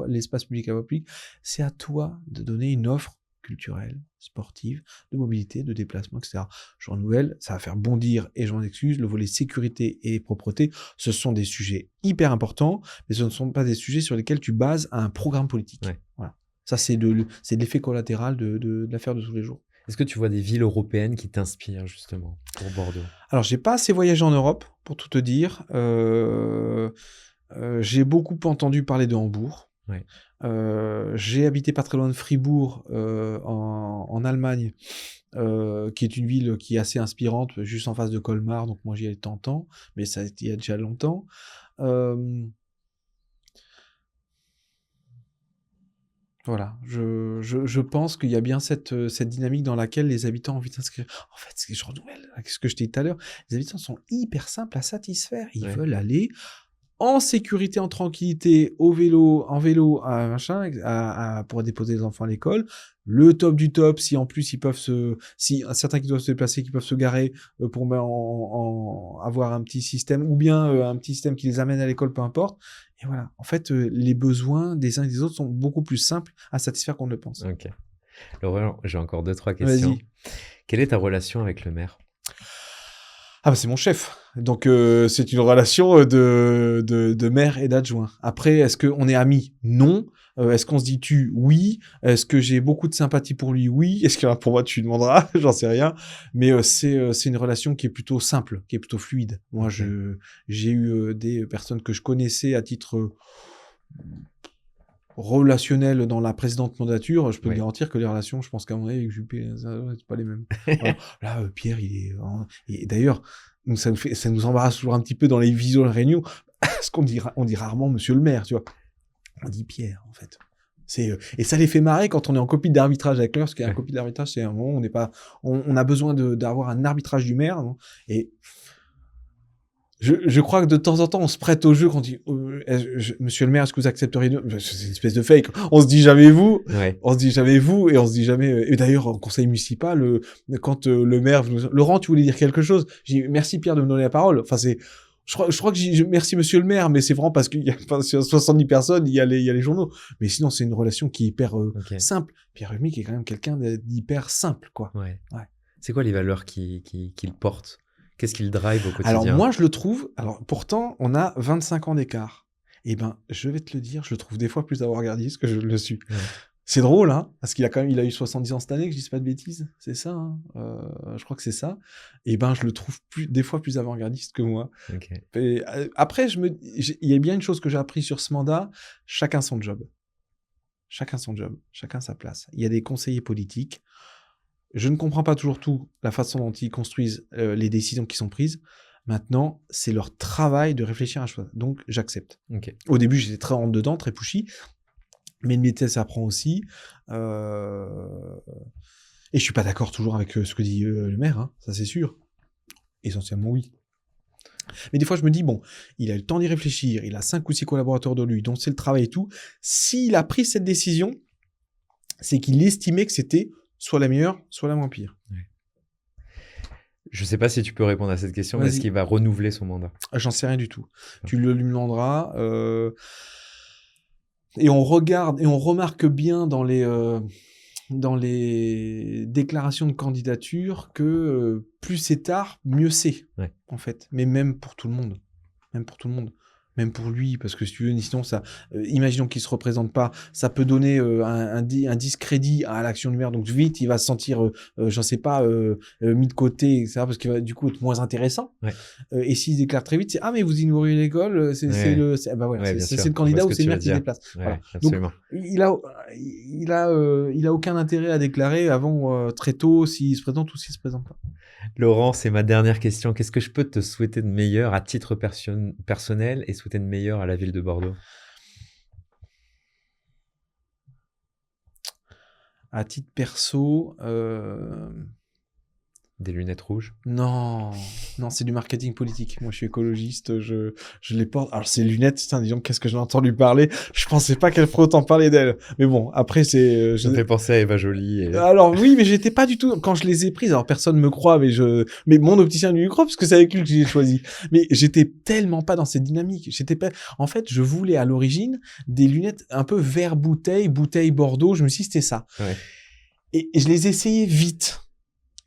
l'espace public à voie publique, c'est à toi de donner une offre culturelle, sportive, de mobilité, de déplacement, etc. Je renouvelle, ça va faire bondir, et je m'en excuse, le volet sécurité et propreté, ce sont des sujets hyper importants, mais ce ne sont pas des sujets sur lesquels tu bases un programme politique.
Ouais.
Voilà. Ça, c'est de l'effet collatéral de l'affaire de tous les jours.
Est-ce que tu vois des villes européennes qui t'inspirent justement pour Bordeaux?
Alors, j'ai pas assez voyagé en Europe, pour tout te dire. J'ai beaucoup entendu parler de Hambourg.
Ouais.
J'ai habité pas très loin de Fribourg, en Allemagne, qui est une ville qui est assez inspirante, juste en face de Colmar, donc moi j'y allais de temps en temps, mais ça il y a déjà longtemps. Voilà, je pense qu'il y a bien cette dynamique dans laquelle les habitants ont envie de s'inscrire. En fait, je renouvelle ce que je t'ai dit tout à l'heure, les habitants sont hyper simples à satisfaire. Ils veulent aller en sécurité, en tranquillité, en vélo, pour déposer les enfants à l'école. Le top du top, si en plus ils peuvent certains qui doivent se déplacer, qui peuvent se garer pour avoir un petit système, ou bien un petit système qui les amène à l'école, peu importe. Et voilà. En fait, les besoins des uns et des autres sont beaucoup plus simples à satisfaire qu'on ne le pense.
Ok. Laurent, j'ai encore 2-3 questions.
Vas-y.
Quelle est ta relation avec le maire?
Ah bah c'est mon chef, donc c'est une relation de maire et d'adjoint. Après, est-ce qu'on est amis? Non. Est-ce qu'on se dit tu? Oui. Est-ce que j'ai beaucoup de sympathie pour lui? Oui. Est-ce qu'il y en a pour moi? Tu lui demanderas, j'en sais rien. Mais c'est une relation qui est plutôt simple, qui est plutôt fluide. Moi, j'ai eu des personnes que je connaissais à titre relationnel dans la précédente mandature. Je peux te garantir que les relations, je pense qu'à mon avis, avec Juppé, c'est pas les mêmes. Voilà. Là, Pierre, et d'ailleurs, ça nous embarrasse toujours un petit peu dans les visual réunions, parce qu'on dit rarement Monsieur le maire, tu vois. On dit Pierre, en fait. Et ça les fait marrer quand on est en copie d'arbitrage avec l'heure, parce qu'un copie d'arbitrage, c'est un moment où on a besoin d'avoir un arbitrage du maire, non, et je crois que de temps en temps, on se prête au jeu quand on dit Monsieur le maire, est-ce que vous accepteriez c'est une espèce de fake. On se dit jamais vous, on se dit jamais vous, et on se dit jamais. Et d'ailleurs, au conseil municipal, quand le maire, Laurent, tu voulais dire quelque chose? J'ai dit merci Pierre de me donner la parole. Enfin, je crois que merci Monsieur le maire, mais c'est vraiment parce qu'il y a sur 70 personnes, il y a les journaux. Mais sinon, c'est une relation qui est hyper simple. Pierre Humic est quand même quelqu'un d'hyper simple, quoi.
Ouais. C'est quoi les valeurs qu'il porte? Qu'est-ce qui le drive au quotidien?
Alors moi, je le trouve... Alors pourtant, on a 25 ans d'écart. Eh ben, je vais te le dire, je le trouve des fois plus avant-gardiste que je le suis. Ouais. C'est drôle, hein, parce qu'il a eu 70 ans cette année, que je dise pas de bêtises. C'est ça, hein. Je crois que c'est ça. Eh ben, je le trouve des fois plus avant-gardiste que moi.
Okay.
Et, après, il y a bien une chose que j'ai appris sur ce mandat, chacun son job. Chacun son job, chacun sa place. Il y a des conseillers politiques. Je ne comprends pas toujours la façon dont ils construisent les décisions qui sont prises. Maintenant, c'est leur travail de réfléchir à un choix. Donc, j'accepte.
Okay.
Au début, j'étais très rentre dedans, très pushy. Mais le métier, ça apprend aussi. Et je suis pas d'accord toujours avec ce que dit le maire, hein, ça c'est sûr. Essentiellement, oui. Mais des fois, je me dis, bon, il a le temps d'y réfléchir, il a 5 ou 6 collaborateurs de lui, dont c'est le travail et tout. S'il a pris cette décision, c'est qu'il estimait que c'était soit la meilleure, soit la moins pire.
Ouais. Je ne sais pas si tu peux répondre à cette question, mais est-ce qu'il va renouveler son mandat?
J'en sais rien du tout. Ouais. Tu le lui demanderas. Et on regarde, et on remarque bien dans les déclarations de candidature que plus c'est tard, mieux c'est, en fait. Mais même pour tout le monde. Même pour lui, parce que si tu veux, sinon, imaginons qu'il ne se représente pas, ça peut donner un discrédit à l'action du maire, donc vite, il va se sentir, j'en sais pas, mis de côté, etc., parce qu'il va du coup être moins intéressant. Ouais. Et s'il se déclare très vite, c'est « Ah, mais vous inaugurez l'école », c'est le candidat ou c'est le maire qui se déplace.
Ouais,
voilà.
Absolument.
Donc, il a aucun intérêt à déclarer avant très tôt s'il se présente ou s'il se présente pas.
Laurent, c'est ma dernière question. Qu'est-ce que je peux te souhaiter de meilleur à titre personnel et souhaiter de meilleur à la ville de Bordeaux?
À titre perso...
Des lunettes rouges?
Non, c'est du marketing politique. Moi, je suis écologiste, je les porte. Alors, ces lunettes, disons, qu'est-ce que j'en ai entendu parler? Je pensais pas qu'elle ferait autant parler d'elle. Mais bon, après, ça
me fait penser à Eva Joly.
Alors, oui, mais j'étais pas du tout, quand je les ai prises, alors personne me croit, mais mon opticien lui croit, parce que c'est avec lui que j'ai choisi. Mais j'étais tellement pas dans cette dynamique. En fait, je voulais à l'origine des lunettes un peu vert bouteille Bordeaux. Je me suis dit, c'était ça. Ouais. Et je les ai essayés vite.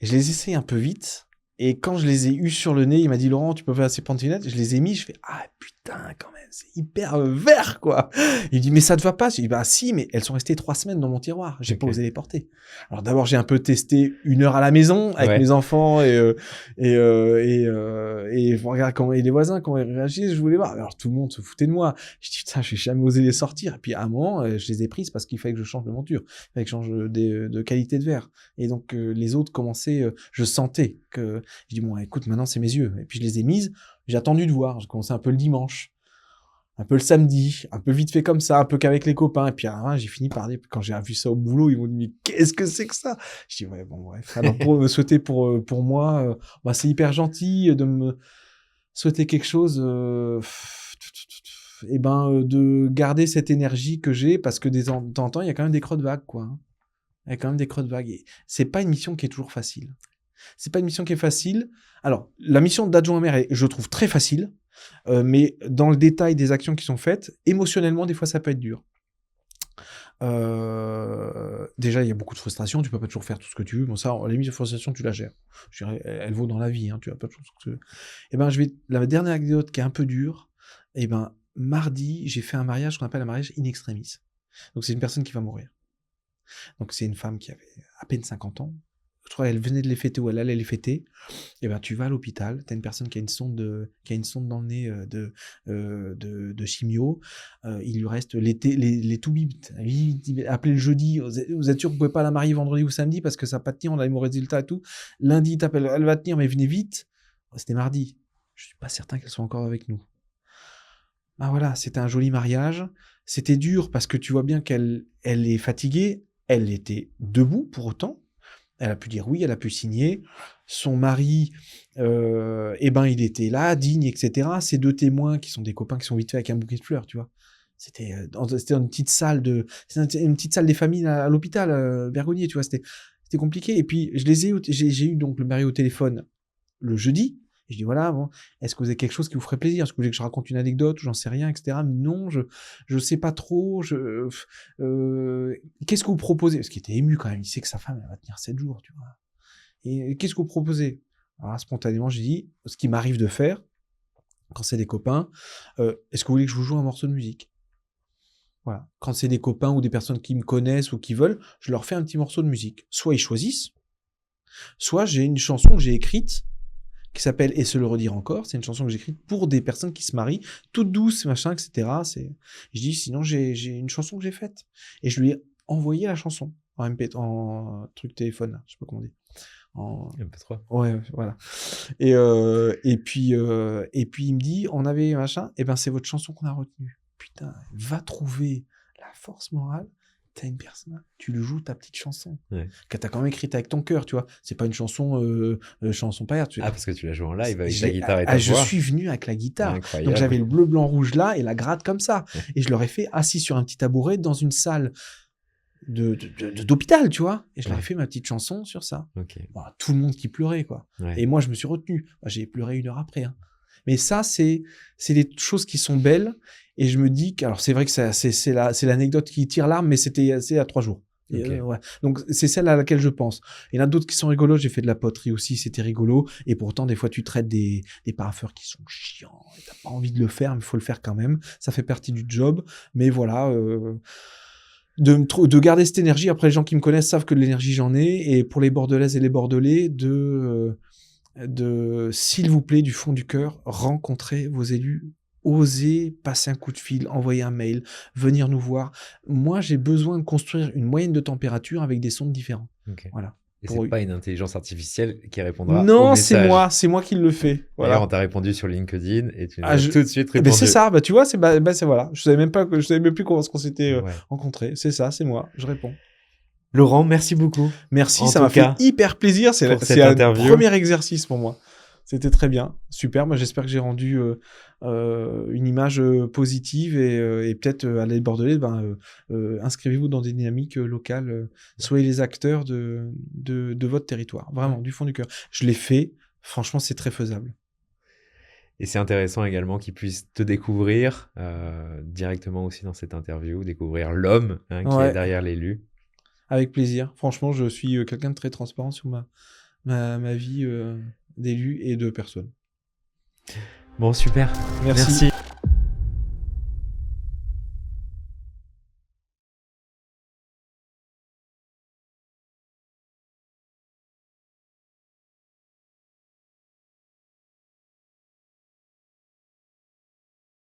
Je les ai essayés un peu vite. Et quand je les ai eus sur le nez, il m'a dit, Laurent, tu peux faire ces pantinettes. Je les ai mis, je fais, ah putain, quand même, c'est hyper vert, quoi. Il dit, mais ça te va pas? Je dis, bah si, mais elles sont restées 3 semaines dans mon tiroir. J'ai pas osé les porter. Alors d'abord, j'ai un peu testé 1 heure à la maison avec mes enfants et regarde comment et les voisins, comment ils réagissent, je voulais voir. Alors tout le monde se foutait de moi. Je dis, putain, je vais jamais osé les sortir. Et puis à un moment, je les ai prises parce qu'il fallait que je change de monture. Il fallait que je change de qualité de verre. Et donc les autres commençaient, je sentais que, je dis, bon, écoute, maintenant c'est mes yeux. Et puis je les ai mises, j'ai attendu de voir. J'ai commencé un peu le dimanche, un peu le samedi, un peu vite fait comme ça, un peu qu'avec les copains. Et puis à la fin, j'ai fini par dire, quand j'ai vu ça au boulot, ils m'ont dit, mais qu'est-ce que c'est que ça? Je dis, ouais, bon, bref. Alors pour me souhaiter pour moi, bah, c'est hyper gentil de me souhaiter quelque chose, et ben, de garder cette énergie que j'ai, parce que de temps en temps, il y a quand même des creux de vague, quoi. Il y a quand même des creux de vague. Et c'est pas une mission qui est toujours facile. C'est pas une mission qui est facile. Alors, la mission d'adjoint au maire est, je trouve, très facile, mais dans le détail des actions qui sont faites, émotionnellement, des fois, ça peut être dur. Déjà, il y a beaucoup de frustration, tu peux pas toujours faire tout ce que tu veux. Bon, ça, à la limite, de frustration, tu la gères. Je dirais, elle vaut dans la vie, hein, tu as pas toujours ce que tu veux. Et ben, la dernière anecdote qui est un peu dure, et ben, mardi, j'ai fait un mariage qu'on appelle un mariage in extremis. Donc, c'est une personne qui va mourir. Donc, c'est une femme qui avait à peine 50 ans. Je crois qu'elle venait de les fêter ou elle allait les fêter. Et ben, tu vas à l'hôpital, tu as une personne qui a une sonde dans le nez de chimio. Il lui reste les toubibs. Appelez le jeudi. Vous êtes sûr que vous pouvez pas la marier vendredi ou samedi parce que ça va pas tenir, on a les mauvais résultats et tout. Lundi, il t'appelle, elle va tenir, mais venez vite. C'était mardi. Je suis pas certain qu'elle soit encore avec nous. Ah voilà, c'était un joli mariage. C'était dur parce que tu vois bien qu'elle est fatiguée. Elle était debout pour autant. Elle a pu dire oui, elle a pu signer. Son mari, eh ben, il était là, digne, etc. Ces 2 témoins qui sont des copains qui sont vite fait avec un bouquet de fleurs, tu vois. C'était une petite salle une petite salle des familles à l'hôpital Bergonier, tu vois. C'était compliqué. Et puis j'ai eu donc le mari au téléphone le jeudi. Et je dis voilà, bon, est-ce que vous avez quelque chose qui vous ferait plaisir? Est-ce que vous voulez que je raconte une anecdote? J'en sais rien, etc. Non, je sais pas trop. Qu'est-ce que vous proposez? Parce qu'il était ému quand même. Il sait que sa femme elle va tenir 7 jours, tu vois. Et qu'est-ce que vous proposez? Alors là, spontanément, j'ai dit ce qui m'arrive de faire quand c'est des copains. Est-ce que vous voulez que je vous joue un morceau de musique? Voilà. Quand c'est des copains ou des personnes qui me connaissent ou qui veulent, je leur fais un petit morceau de musique. Soit ils choisissent, soit j'ai une chanson que j'ai écrite qui s'appelle « Et se le redire encore ». C'est une chanson que j'ai écrite pour des personnes qui se marient, toute douce, machin, etc. Je dis, sinon, j'ai une chanson que j'ai faite. Et je lui ai envoyé la chanson en truc téléphone, là. Je sais pas comment on dit. En
MP3.
Ouais, voilà. Et puis, il me dit, on avait machin, et ben, c'est votre chanson qu'on a retenue. Putain, va trouver la force morale. T'as une personne, tu lui joues ta petite chanson, que t'as quand même écrite avec ton cœur, tu vois. C'est pas une chanson chanson paillarde.
Parce que tu l'as joué en live avec la guitare et ta voix.
Je suis venu avec la guitare. Incroyable. Donc j'avais le bleu, blanc, rouge là et la gratte comme ça. Et je leur ai fait assis sur un petit tabouret dans une salle d'hôpital, tu vois. Et je leur ai fait ma petite chanson sur ça. Bon, tout le monde qui pleurait, quoi. Et moi, je me suis retenu. J'ai pleuré 1 heure après. Hein. Mais ça, c'est des choses qui sont belles. Et je me dis que, alors c'est vrai que c'est l'anecdote qui tire l'arme, mais c'est à 3 jours. Ouais. Donc c'est celle à laquelle je pense. Il y en a d'autres qui sont rigolos. J'ai fait de la poterie aussi, c'était rigolo. Et pourtant, des fois, tu traites des paraffeurs qui sont chiants. T'as pas envie de le faire, mais il faut le faire quand même. Ça fait partie du job. Mais voilà, de garder cette énergie. Après, les gens qui me connaissent savent que de l'énergie j'en ai. Et pour les Bordelaises et les Bordelais, s'il vous plaît, du fond du cœur, rencontrez vos élus. Osez passer un coup de fil, envoyer un mail, venir nous voir. Moi, j'ai besoin de construire une moyenne de température avec des sondes différents. Voilà.
Et c'est pas une intelligence artificielle qui répondra au
message. Non, c'est moi qui le fais.
Voilà. D'ailleurs, on t'a répondu sur LinkedIn et tu nous as tout de suite répondu.
C'est ça, tu vois, c'est voilà. Je savais même plus comment on s'était rencontrés. C'est ça, c'est moi, je réponds.
Laurent, merci beaucoup.
Merci, ça m'a fait hyper plaisir. C'est un premier exercice pour moi. C'était très bien, super. Moi, j'espère que j'ai rendu une image positive et peut-être à les Bordelais, inscrivez-vous dans des dynamiques locales. Soyez les acteurs de votre territoire, vraiment, du fond du cœur. Je l'ai fait, franchement, c'est très faisable.
Et c'est intéressant également qu'ils puissent te découvrir directement aussi dans cette interview, découvrir l'homme qui est derrière l'élu.
Avec plaisir. Franchement, je suis quelqu'un de très transparent sur ma vie d'élu et de personne.
Bon, super.
Merci.